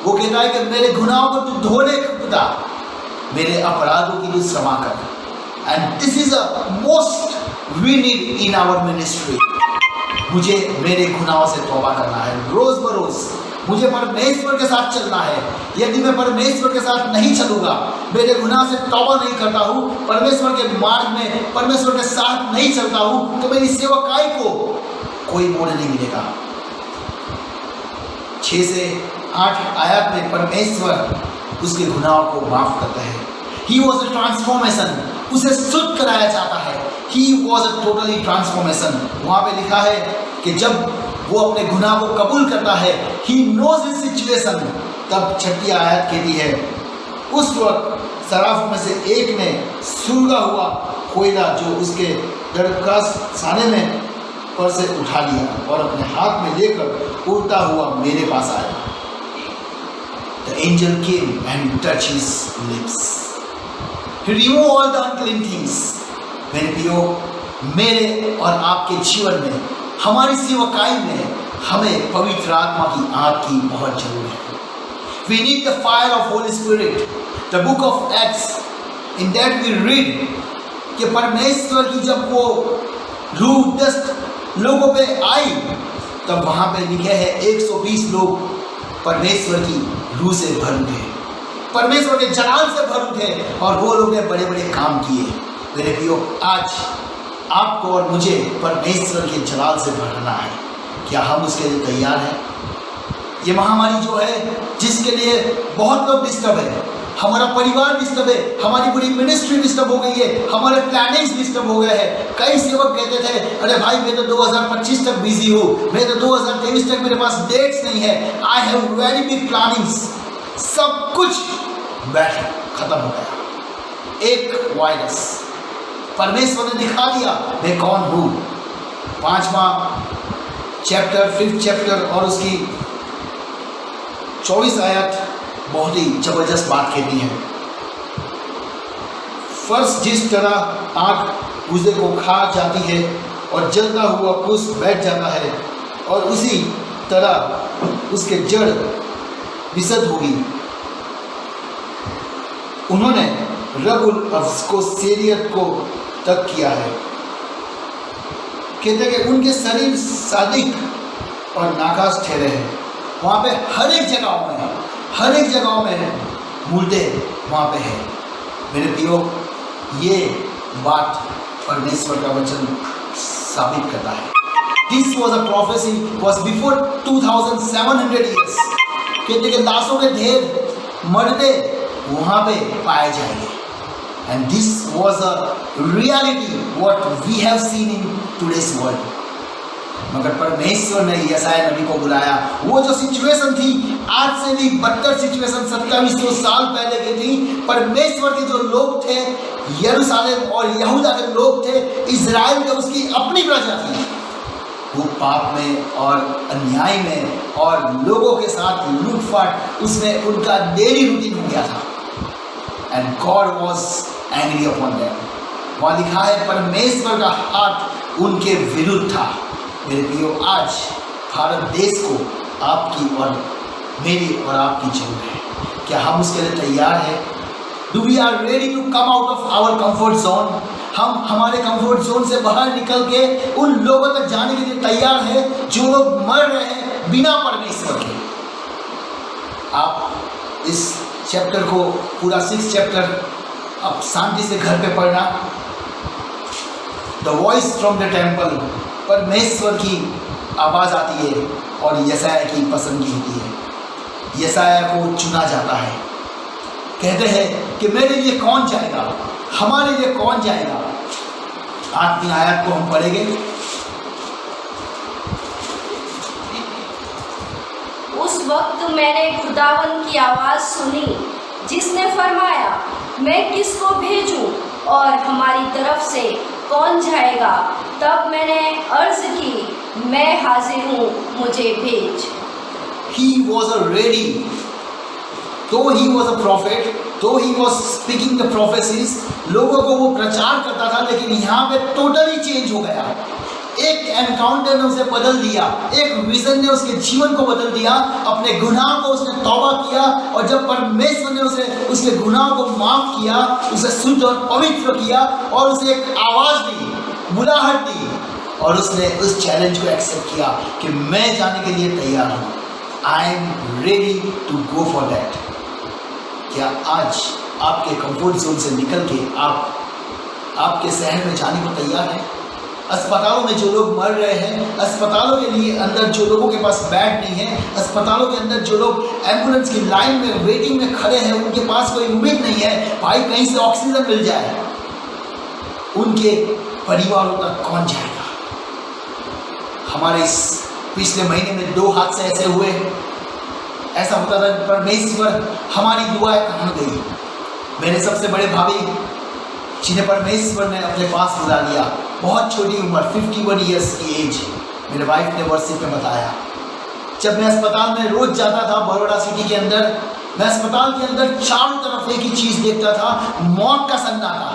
S1: वो कहता है कि मेरे गुनाहों को तू धोने खुदा, मेरे अपराधों की तू क्षमा कर। And this is a most we need in our ministry. मुझे मेरे गुनाहों से तौबा करना है रोज बरोज। मुझे परमेश्वर के साथ चलना है। यदि मैं परमेश्वर के साथ नहीं चलूँगा, मेरे गुनाह से तौबा नहीं करता हूँ, परमेश्वर के मार्ग में परमेश्वर के साथ नहीं चलता हूँ, तो मेरी सेवकाई को कोई मोड़ नहीं मिलेगा। 6 से 8 आयत में परमेश्वर उसके गुनाहों को माफ करता है। ही वॉज अ ट्रांसफॉर्मेशन, उसे शुद्ध कराया जाता है। He was a totally transformation. वहाँ पे लिखा है कि जब वो अपने गुनाह को कबूल करता है, ही नोज हिज सिचुएशन। तब 6ठी आयत कहती है, उस वक्त सराफ में से एक ने सुलगा हुआ कोयला जो उसके दरखाने में पर से उठा लिया और अपने हाथ में लेकर उड़ता हुआ मेरे पास आया। The angel came and touched his lips. He removed all the unclean things. मेरे प्रियो, मेरे और आपके जीवन में, हमारी सेवकाई में हमें पवित्र आत्मा की आग की बहुत जरूरत है। We need the fire of Holy Spirit. The book of Acts, in that we read कि परमेश्वर की जब वो रूह 10 लोगों पे आई, तब वहाँ पे लिखे हैं 120 लोग परमेश्वर की रूह से भर उठे, परमेश्वर के जलाल से भर उठे, और वो लोग ने बड़े बड़े काम किए। मेरे प्रियो, आज आपको और मुझे परमेश्वर के जलाल से भरना है। क्या हम उसके लिए तैयार हैं? ये महामारी जो है, जिसके लिए बहुत लोग डिस्टर्ब है, हमारा परिवार डिस्टर्ब है, हमारी पूरी मिनिस्ट्री डिस्टर्ब हो गई है, हमारे प्लानिंग्स डिस्टर्ब हो गए हैं। कई सेवक कहते थे, अरे भाई मैं तो 2025 तक बिजी हूँ, मैं तो 2023 तक मेरे पास डेट्स नहीं है, I have very big plannings. सब कुछ बैठ खत्म हो गया। एक वायरस। परमेश्वर ने दिखा दिया मैं कौन हूँ। 5वां चैप्टर 5th चैप्टर और उसकी 24 आयत बहुत ही जबरदस्त बात कहती है। फर्स्ट जिस तरह आग गुर्दे को खा जाती है और जलता हुआ कुश बैठ जाता है और उसी तरह उसके जड़ विसद होगी। उन्होंने रबुल अफ्स को सीरियत को तक किया है। कहते कि उनके शरीर सादिक और नाकास ठहरे हैं। वहाँ पे हर एक जगहों में मुर्दे वहाँ पे है। मेरे प्रियो, ये बात परमेश्वर का वचन साबित करता है। This was a prophecy was before 2700 years। कहते कि लाशों के ढेर मर्दे वहाँ पे पाए जाएंगे। And this was a reality what we have seen in today's world। मगर परमेश्वर ने यशायाह नबी को बुलाया। वो जो सिचुएशन थी आज से भी बदतर सिचुएशन 2700 साल पहले की थी। परमेश्वर के जो लोग थे, यरूशलेम और यहूदा के लोग थे, इज़राइल में उसकी अपनी प्रजा थी। वो पाप में और अन्याय में और लोगों के साथ लूटपाट, उसमें उनका डेली रूटीन हो गया था। And God was angry upon them। वहाँ लिखा है परमेश्वर का हाथ उनके विरुद्ध था। मेरे प्रियो, आज भारत देश को आपकी और मेरी और आपकी जरूरत है। क्या हम उसके लिए तैयार हैं? Do we are ready to come out of our comfort zone? हम हमारे कंफर्ट जोन से बाहर निकल के उन लोगों तक जाने के लिए तैयार हैं जो लोग मर रहे हैं बिना परमेश्वर के। आप इस चैप्टर को पूरा 6 चैप्टर अब शांति से घर पे पढ़ना। The voice from the temple, परमेश्वर की आवाज़ आती है और यशायाह की पसंदगी होती है। यशायाह को चुना जाता है। कहते हैं कि मेरे लिए कौन जाएगा, हमारे लिए कौन जाएगा। 8वीं आयत को हम पढ़ेंगे।
S2: उस वक्त मैंने खुदावन की आवाज़ सुनी जिसने फरमाया, मैं किसको भेजूं और हमारी तरफ से कौन जाएगा। तब मैंने अर्ज की, मैं हाजिर हूँ, मुझे भेज।
S1: He was a ready, though he was a prophet, though he was speaking the prophecies, लोगों को वो प्रचार करता था, लेकिन यहाँ पे टोटली चेंज हो गया। एक एनकाउंटर ने उसे बदल दिया, एक विजन ने उसके जीवन को बदल दिया। अपने गुनाह को उसने तौबा किया और जब परमेश्वर ने उसे उसके गुनाह को माफ किया, उसे शुद्ध और पवित्र किया और उसे एक आवाज़ दी, बुलाहट दी और उसने उस चैलेंज को एक्सेप्ट किया कि मैं जाने के लिए तैयार हूँ। I am ready to go for that. क्या आज आपके कंफर्ट जोन से निकल के आप आपके शहर में जाने को तैयार हैं? अस्पतालों में जो लोग मर रहे हैं, अस्पतालों के लिए अंदर जो लोगों के पास बेड नहीं है, अस्पतालों के अंदर जो लोग एम्बुलेंस की लाइन में वेटिंग में खड़े हैं, उनके पास कोई उम्मीद नहीं है भाई कहीं से ऑक्सीजन मिल जाए, उनके परिवारों तक कौन जाएगा? हमारे इस पिछले महीने में 2 हादसे ऐसे हुए, ऐसा होता था परमेश्वर हमारी दुआएं कहाँ गई। मेरे सबसे बड़े भाभी जिन्हें परमेश्वर ने अपने पास बुला लिया, बहुत छोटी उम्र 51 ईयर्स की एज, मेरे वाइफ ने वर्शिप में बताया। जब मैं अस्पताल में रोज जाता था बड़ौदा सिटी के अंदर, मैं अस्पताल के अंदर चारों तरफ एक ही चीज़ देखता था, मौत का सन्नाटा।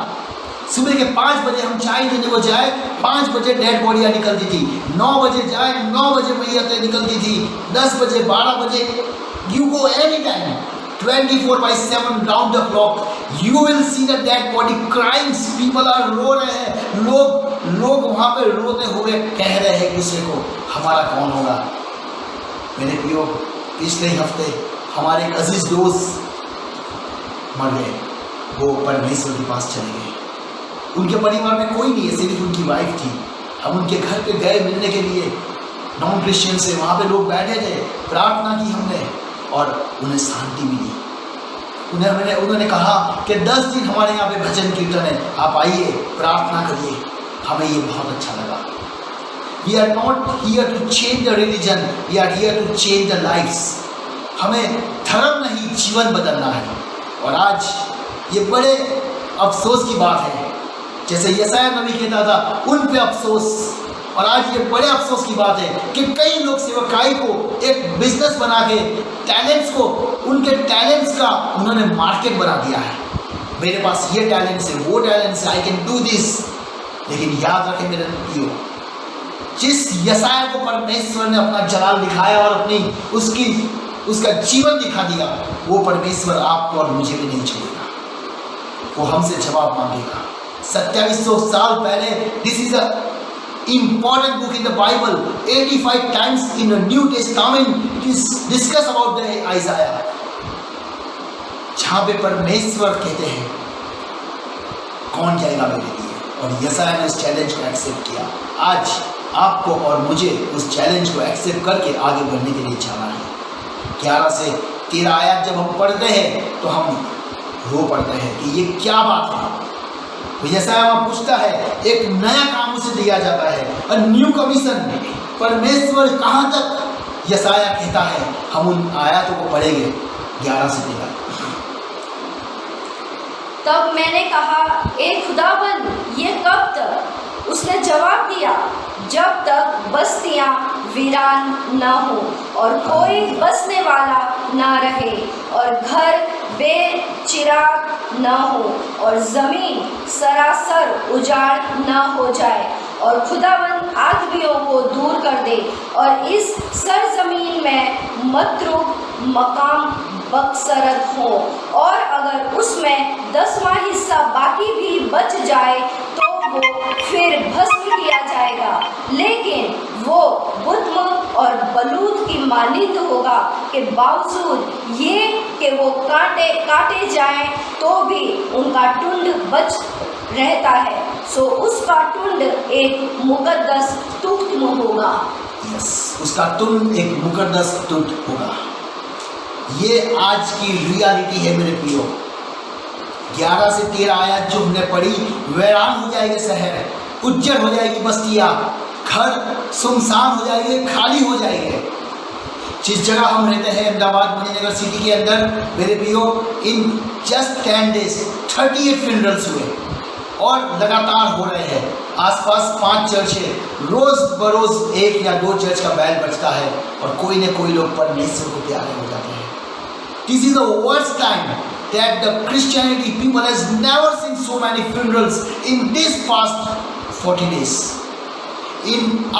S1: सुबह के 5 बजे हम चाय देने को जाए, 5 बजे डेड बॉडियाँ निकलती थी, 9 बजे जाए 9 बजे मैयतें निकलती थी, 10 बजे 12 बजे, you go any time 24/7 round the clock you will see the dead body cryings. People are रो रहे हैं, लोग वहाँ पे रोते हुए कह रहे हैं दूसरे को हमारा कौन होगा। मेरे प्रियो, पिछले हफ्ते हमारे एक अजीज दोस्त मर गए, वो परमेश्वर के पास चले गए। उनके परिवार में कोई नहीं है, सिर्फ उनकी वाइफ थी। हम उनके घर पे गए मिलने के लिए, नॉन क्रिश्चियन से, वहाँ पे लोग बैठे थे, प्रार्थना की हमने और उन्हें शांति मिली। उन्होंने कहा कि 10 दिन हमारे यहाँ पे भजन कीर्तन है, आप आइए प्रार्थना करिए। हमें ये बहुत अच्छा लगा। We are not here to change the religion, we are here to change the lives। हमें धर्म नहीं जीवन बदलना है। और आज ये बड़े अफसोस की बात है। जैसे यशायाह नबी कहता था उन पे अफसोस, और आज ये बड़े अफसोस की बात है कि कई लोग सेवकाई को एक बिजनेस बना के टैलेंट्स को, उनके टैलेंट्स का उन्होंने मार्केट बना दिया है। मेरे पास ये टैलेंट्स है, वो टैलेंट्स है, आई कैन डू दिस। लेकिन याद रखें मेरे प्रियो, जिस यशायाह को परमेश्वर ने अपना जलाल दिखाया और अपनी उसका जीवन दिखा दिया, वो परमेश्वर आपको और मुझे भी नहीं छोड़ेगा, वो हमसे जवाब मांगेगा। 2700 साल पहले, this is a important book in the Bible, 85 times in the New Testament it is discussed about the Isaiah, जहाँ पे परमेश्वर कहते हैं कौन जाएगा मेरे लिए, और यशायाह ने उस चैलेंज को एक्सेप्ट किया। आज आपको और मुझे उस चैलेंज को एक्सेप्ट करके आगे बढ़ने के लिए जाना है। 11 से 13 आयत जब हम पढ़ते हैं तो हम रो पड़ते हैं कि ये क्या बात है। तो यशायाह पूछता है, एक नया काम उसे दिया जाता है, अ न्यू कमीशन। परमेश्वर कहाँ तक, यशायाह कहता है। हम उन आयतों को पढ़ेंगे 11 से 13।
S2: तब मैंने कहा, ए खुदाबंद, ये कब तक? उसने जवाब दिया, जब तक बस्तियां वीरान न हो और कोई बसने वाला न रहे और घर बेचिराग न हो और ज़मीन सरासर उजाड़ न हो जाए, और खुदावंद आदमियों को दूर कर दे और इस सरजमीन में मतरूक मकाम बकसरत हो, और अगर उसमें 10वां हिस्सा बाकी भी बच जाए तो वो फिर भस्म किया जाएगा, लेकिन वो बुद्म और बलूत की मानिंद होगा के बावजूद ये कि वो काटे जाएं तो भी उनका टुंड बच रहता है, सो उसका टुंड एक मुकद्दस तुख्त होगा।
S1: यस, उसका टुंड एक मुकद्दस तुख्त होगा। ये आज की रियलिटी है मेरे प्रियो। 11 से 13 आयत जो हमने पढ़ी, वीरान हो जाएंगे शहर, उज्जड़ हो जाएगी बस्तियाँ, घर सुनसान हो जाएंगे, खाली हो जाएंगे। जिस जगह हम रहते हैं अहमदाबाद मणिनगर सिटी के अंदर, मेरे प्रियो, इन जस्ट 10 डेज 38 फ्यूनरल्स हुए और लगातार हो रहे हैं। आसपास 5 चर्च है, रोज बरोज 1 या 2 चर्च का बैल बचता है और कोई न कोई लोग परमेश्वर को प्यारे हो जाते हैं। This is the worst time that the Christianity people has never seen so many funerals in this past 40 days.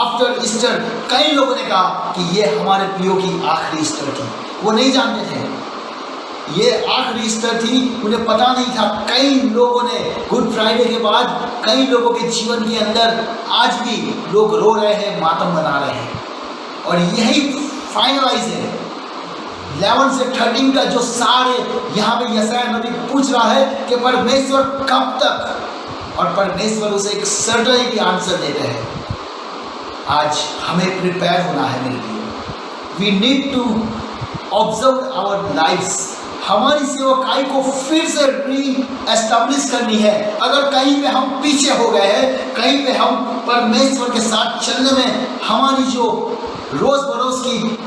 S1: After Easter, कई लोगों ने कहा कि ये हमारे प्रियो की आखिरी ईस्टर थी। वो नहीं जानते थे ये आखिरी ईस्टर थी, उन्हें पता नहीं था। कई लोगों ने गुड फ्राइडे के बाद कई लोगों के जीवन के अंदर आज भी लोग रो रहे हैं, मातम मना रहे हैं, और यही फाइनलाइज है 11 से 13 का जो सार है। यहाँ पे यशायाह नबी पूछ रहा है कि परमेश्वर कब तक, और परमेश्वर उसे एक सर्टेनिटी आंसर देते हैं। आज हमें प्रिपेयर होना है मेरे लिए। We need to observe our lifes. हमारी सेवकाई को फिर से री एस्टैब्लिश करनी है। अगर कहीं पे हम पीछे हो गए हैं, कहीं पे हम परमेश्वर के साथ चलने में हमारी जो रोज बरोज की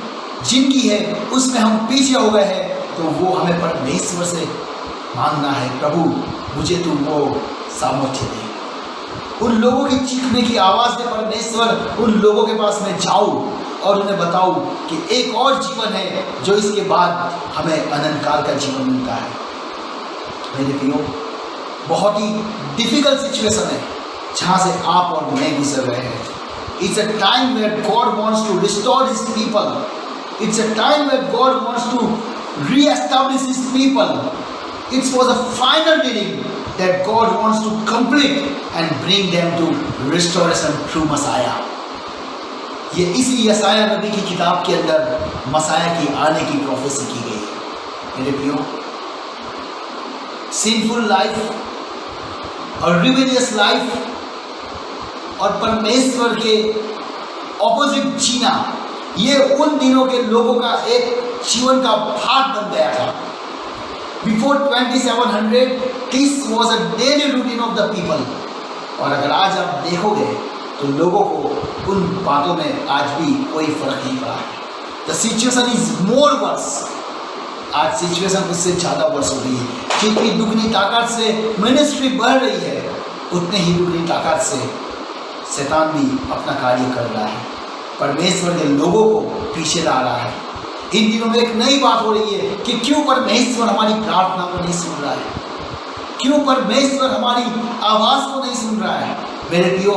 S1: जिंदगी है उसमें हम पीछे हो गए हैं, तो वो हमें परमेश्वर से मांगना है, प्रभु मुझे तू वो सामर्थ्य दे। उन लोगों की चीखने की आवाज़ दे परमेश्वर, उन लोगों के पास मैं जाऊँ और उन्हें बताऊँ कि एक और जीवन है जो इसके बाद हमें अनंत काल का जीवन मिलता है। मेरे प्रियो, बहुत ही डिफिकल्ट सिचुएशन है जहाँ से आप और मैं गुजर रहे हैं। It's a time where God wants to restore his people. It's a time where God wants to re-establish His people. It was a final meaning that God wants to complete and bring them to restoration through Messiah. ये इसी यशायाह नबी की किताब के अंदर Messiah की आने की प्रोफेसी की गई है। मेरे प्रियो, सिंफुल लाइफ और रिबेलियस लाइफ और परमेश्वर के ऑपोजिट जीना, ये उन दिनों के लोगों का एक जीवन का भाग बन गया था। Before 2700 this was a daily routine of the people. और अगर आज आप देखोगे तो लोगों को उन बातों में आज भी कोई फर्क नहीं पड़ा है। The situation is more verse. आज सिचुएशन उससे ज़्यादा वर्स हो रही है। जितनी दुगनी ताकत से मिनिस्ट्री बढ़ रही है, उतने ही दुगनी ताकत से शैतान भी अपना कार्य कर रहा है, परमेश्वर के लोगों को पीछे ला रहा है। इन दिनों में एक नई बात हो रही है कि क्यों परमेश्वर हमारी प्रार्थना को नहीं सुन रहा है, क्यों परमेश्वर हमारी आवाज़ को नहीं सुन रहा है। मेरे प्रियो,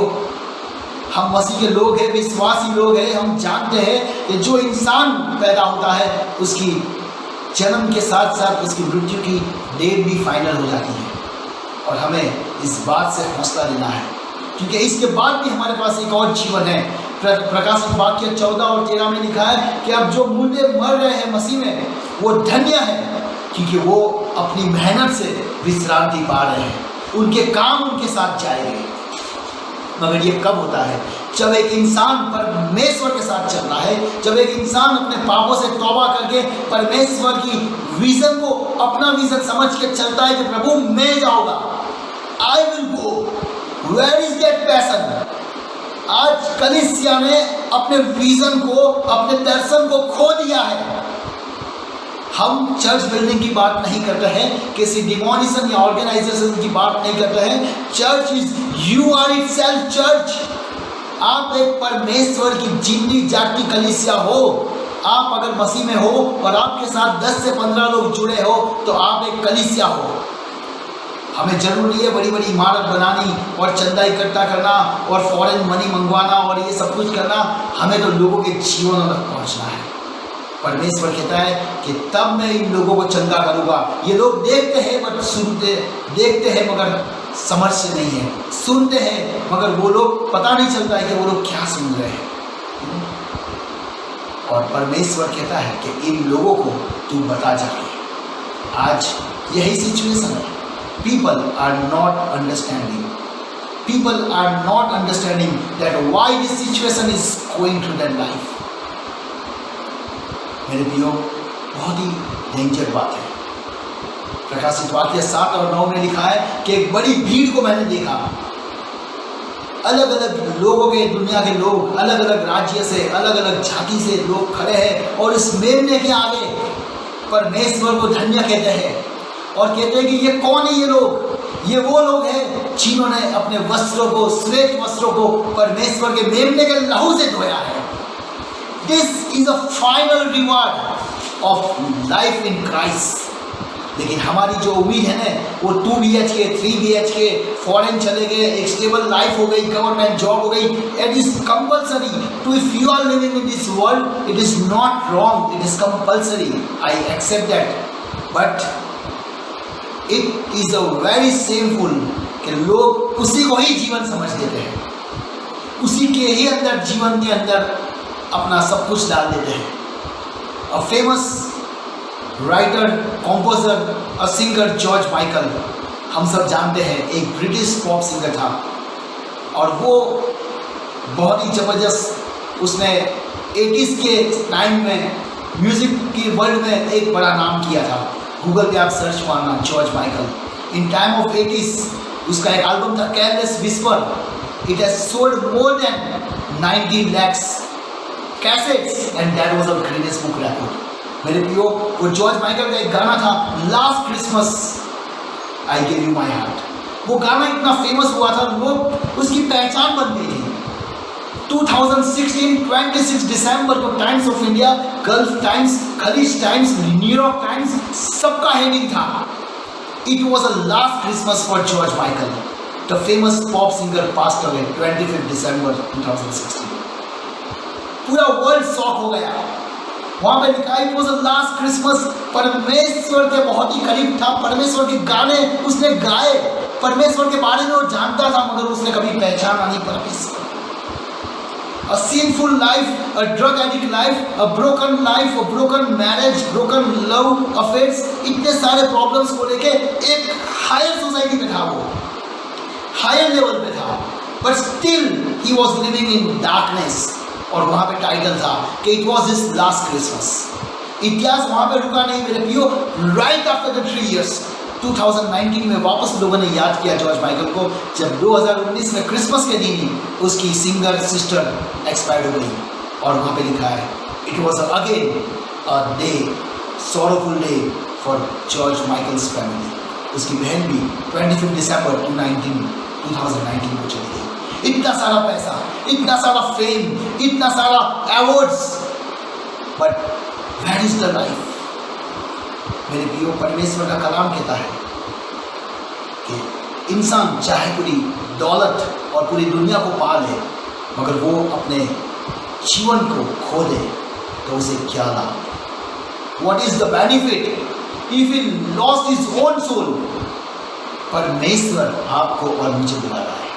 S1: हम मसीह के लोग हैं, विश्वासी लोग हैं, हम जानते हैं कि जो इंसान पैदा होता है उसकी जन्म के साथ साथ उसकी मृत्यु की डेट भी फाइनल हो जाती है, और हमें इस बात से हौसला लेना है, क्योंकि इसके बाद भी हमारे पास एक और जीवन है। प्रकाशित वाक्य 14 और 13 में लिखा है कि अब जो मुर्दे मर रहे हैं मसीह में, वो धन्य है, क्योंकि वो अपनी मेहनत से विश्रांति पा रहे हैं, उनके काम उनके साथ जाएंगे। मगर ये कब होता है? जब एक इंसान परमेश्वर के साथ चल रहा है, जब एक इंसान अपने पापों से तौबा करके परमेश्वर की विजन को अपना विजन समझ के चलता है कि प्रभु मैं जाऊंगा, I will go, where is that passion. आज कलीसिया ने अपने विजन को, अपने दर्शन को खो दिया है। हम चर्च बिल्डिंग की बात नहीं करते हैं, किसी डिमोनिज्म या ऑर्गेनाइजेशन की बात नहीं करते हैं। Church is you are itself church. आप एक परमेश्वर की जिंदी जागती कलीसिया हो। आप अगर मसीह में हो और आपके साथ 10 से 15 लोग जुड़े हो तो आप एक कलीसिया हो। हमें जरूर नहीं है बड़ी बड़ी इमारत बनानी और चंदा इकट्ठा करना और फॉरेन मनी मंगवाना और ये सब कुछ करना। हमें तो लोगों के जीवनों तक पहुंचना है। परमेश्वर कहता है कि तब मैं इन लोगों को चंगा करूँगा। ये लोग देखते हैं बट सुनते, देखते हैं मगर समझते नहीं है, सुनते हैं मगर वो लोग पता नहीं चलता है कि वो लोग क्या सुन रहे हैं। और परमेश्वर कहता है कि इन लोगों को तू बता जाके। आज यही सिचुएशन है। People are not understanding. People are not understanding that why this situation is going through their life. मेरे प्रियो, बहुत ही डेंजर बात है। प्रकाशित वाक्य 7 और 9 में लिखा है कि एक बड़ी भीड़ को मैंने देखा। अलग अलग लोगों के, दुनिया के लोग, अलग अलग राज्य से, अलग अलग जाति से लोग खड़े हैं और इस मेमने के आगे परमेश्वर को धन्य कहते हैं और कहते हैं कि ये कौन है ये लोग? ये वो लोग हैं जिन्होंने अपने वस्त्रों को, श्वेत वस्त्रों को परमेश्वर के मेमने के लहू से धोया है। This is a final reward of life in Christ. लेकिन हमारी जो उम्मीद है ना, वो 2 BHK, 3 BHK, फॉरेन चले गए, एक स्टेबल लाइफ हो गई, गवर्नमेंट जॉब हो गई। It is compulsory to, if you are living in this world, it is not wrong, it is compulsory. I accept that, but it is a very shameful कि लोग उसी को ही जीवन समझ लेते हैं, उसी के ही अंदर, जीवन के अंदर अपना सब कुछ डाल देते हैं। अ फेमस राइटर, कॉम्पोजर और सिंगर जॉर्ज माइकल, हम सब जानते हैं, एक ब्रिटिश पॉप सिंगर था और वो बहुत ही ज़बरदस्त, उसने 80s के टाइम में म्यूज़िक की वर्ल्ड में एक बड़ा नाम किया था। गूगल पे आप सर्च मारना George Michael. In time of 80s उसका एक एल्बम था careless whisper. It has sold more than 90 lakhs cassettes and that was a Guinness book record. मेरे प्रियो, वो जॉर्ज माइकल का एक गाना था last Christmas I give you my heart. वो गाना इतना फेमस हुआ था, लोग उसकी पहचान बन गई थी। 2016 26 दिसंबर को times of India, gulf times, Khaleej Times, New York times, सबका हेडिंग था it was a last Christmas for George Michael, the famous pop singer passed away 25 दिसंबर 2016। पूरा वर्ल्ड शॉक हो गया। वहाँ पे लिखा it was a last Christmas. परमेश्वर के बहुत ही करीब था, परमेश्वर के गाने उसने गाए, परमेश्वर के बारे में वो जानता था, मगर उसने कभी पहचाना नहीं परमेश्वर। A sinful life, a drug addict life, a broken life, a broken marriage, broken love affairs, इतने सारे प्रॉब्लम्स को लेके एक हायर सोसाइटी में था, वो हायर लेवल पे था, but still he was living in darkness. और वहाँ पे टाइटल था कि it was his last Christmas. इतिहास वहाँ पे रुका नहीं मेरे प्रियो। राइट आफ्टर द 3 years 2019 में वापस लोगों ने याद किया जॉर्ज माइकल को, जब 2019 में क्रिसमस के दिन ही उसकी सिंगर सिस्टर एक्सपायर्ड हो गई। और वहाँ पे लिखा है it was again a day, sorrowful day for George Michael's family. उसकी बहन भी 25 दिसंबर 2019 को चली गई। इतना सारा पैसा, इतना सारा फेम, इतना सारा awards, but where is the life? मेरे प्रियो, परमेश्वर का कलाम कहता है कि इंसान चाहे पूरी दौलत और पूरी दुनिया को पा ले, मगर वो अपने जीवन को खो दे तो उसे क्या लाभ? What is the benefit if he lost his own soul? परमेश्वर आपको और मुझे बुला रहा है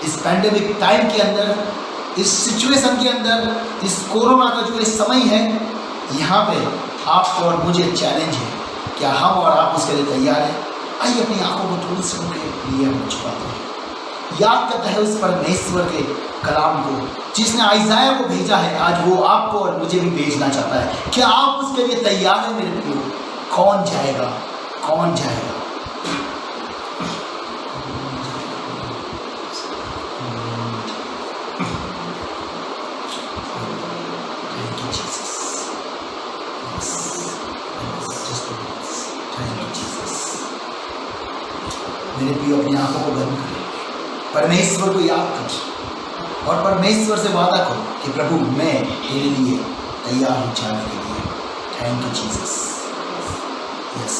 S1: इस पैंडेमिक टाइम के अंदर, इस सिचुएशन के अंदर, इस कोरोना का जो इस समय है, यहाँ पे आपको और मुझे चैलेंज है। क्या हम और आप उसके लिए तैयार हैं? आइए अपनी आंखों को थोड़ी सी उनके लिए हम छुपाते हैं, याद करता है उस परमेश्वर के कलाम को जिसने आइज़ाया को भेजा है। आज वो आपको और मुझे भी भेजना चाहता है। क्या आप उसके लिए तैयार हैं मेरे प्रियो? कौन जाएगा? कौन जाएगा? मेरे प्रियो, अपनी आंखों को बंद करें, परमेश्वर को याद करो और परमेश्वर से वादा करो कि प्रभु मैं तेरे लिए तैयार हूँ जाने के लिए। Thank you Jesus. Yes.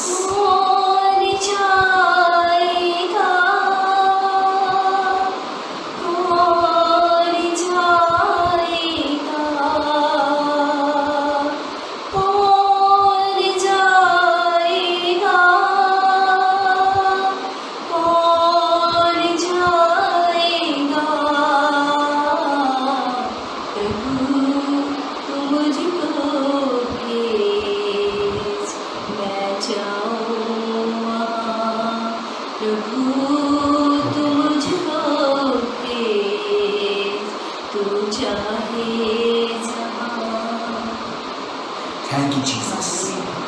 S1: Thank you Jesus.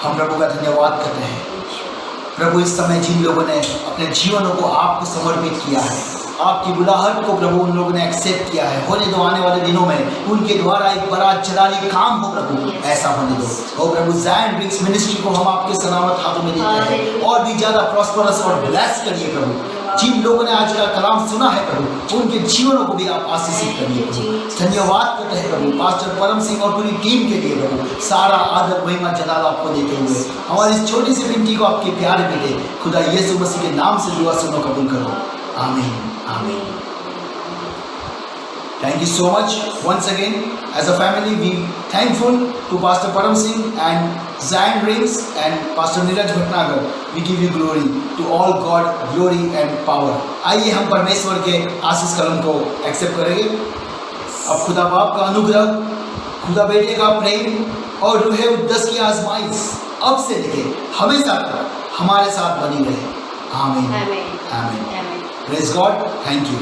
S1: हम प्रभु का धन्यवाद करते हैं। प्रभु, इस समय जिन लोगों ने अपने जीवनों को आपको समर्पित किया है, आपकी बुलाहट को प्रभु उन लोगों ने एक्सेप्ट किया है, होने दो आने वाले दिनों में उनके द्वारा एक बड़ा जलाली काम हो प्रभु, ऐसा होने दो। ओ प्रभु, ज़ायन ड्रीम्स मिनिस्ट्री को हम आपके सलामत हाथों में देते हैं और भी ज़्यादा प्रॉस्परस और ब्लेस करिए प्रभु। जिन लोगों ने आज का कलाम सुना है प्रभु, उनके जीवनों को भी आप आशीषित करिए प्रभु। धन्यवाद करते हैं प्रभु पास्टर परम सिंह और पूरी टीम के लिए प्रभु। सारा आदर महिमा जलाल आपको देते हुए हमारी इस छोटी सी बिनती को आपके प्यारे बेटे खुदा यीशु मसीह के नाम से दुआ सुनो कबूल करो। आमीन, आमीन। Thank you so much once again. As a family, we thankful to Pastor Param Singh and Zion Rings and Pastor Neeraj Bhatnagar. We give you glory to all God, glory and power. आइए हम परमेश्वर के आशीष कलम को accept करेंगे। अब खुदा बाप का अनुग्रह, खुदा बेटे का प्रेम और रूहे उद्दस की आजमाइश अब से लेके हमेशा तक हमारे साथ बनी रहे। आमीन, आमीन। Praise God. Thank you.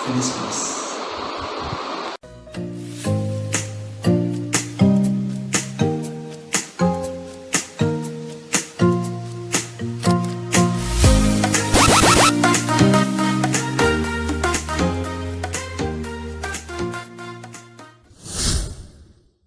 S1: Finish, please.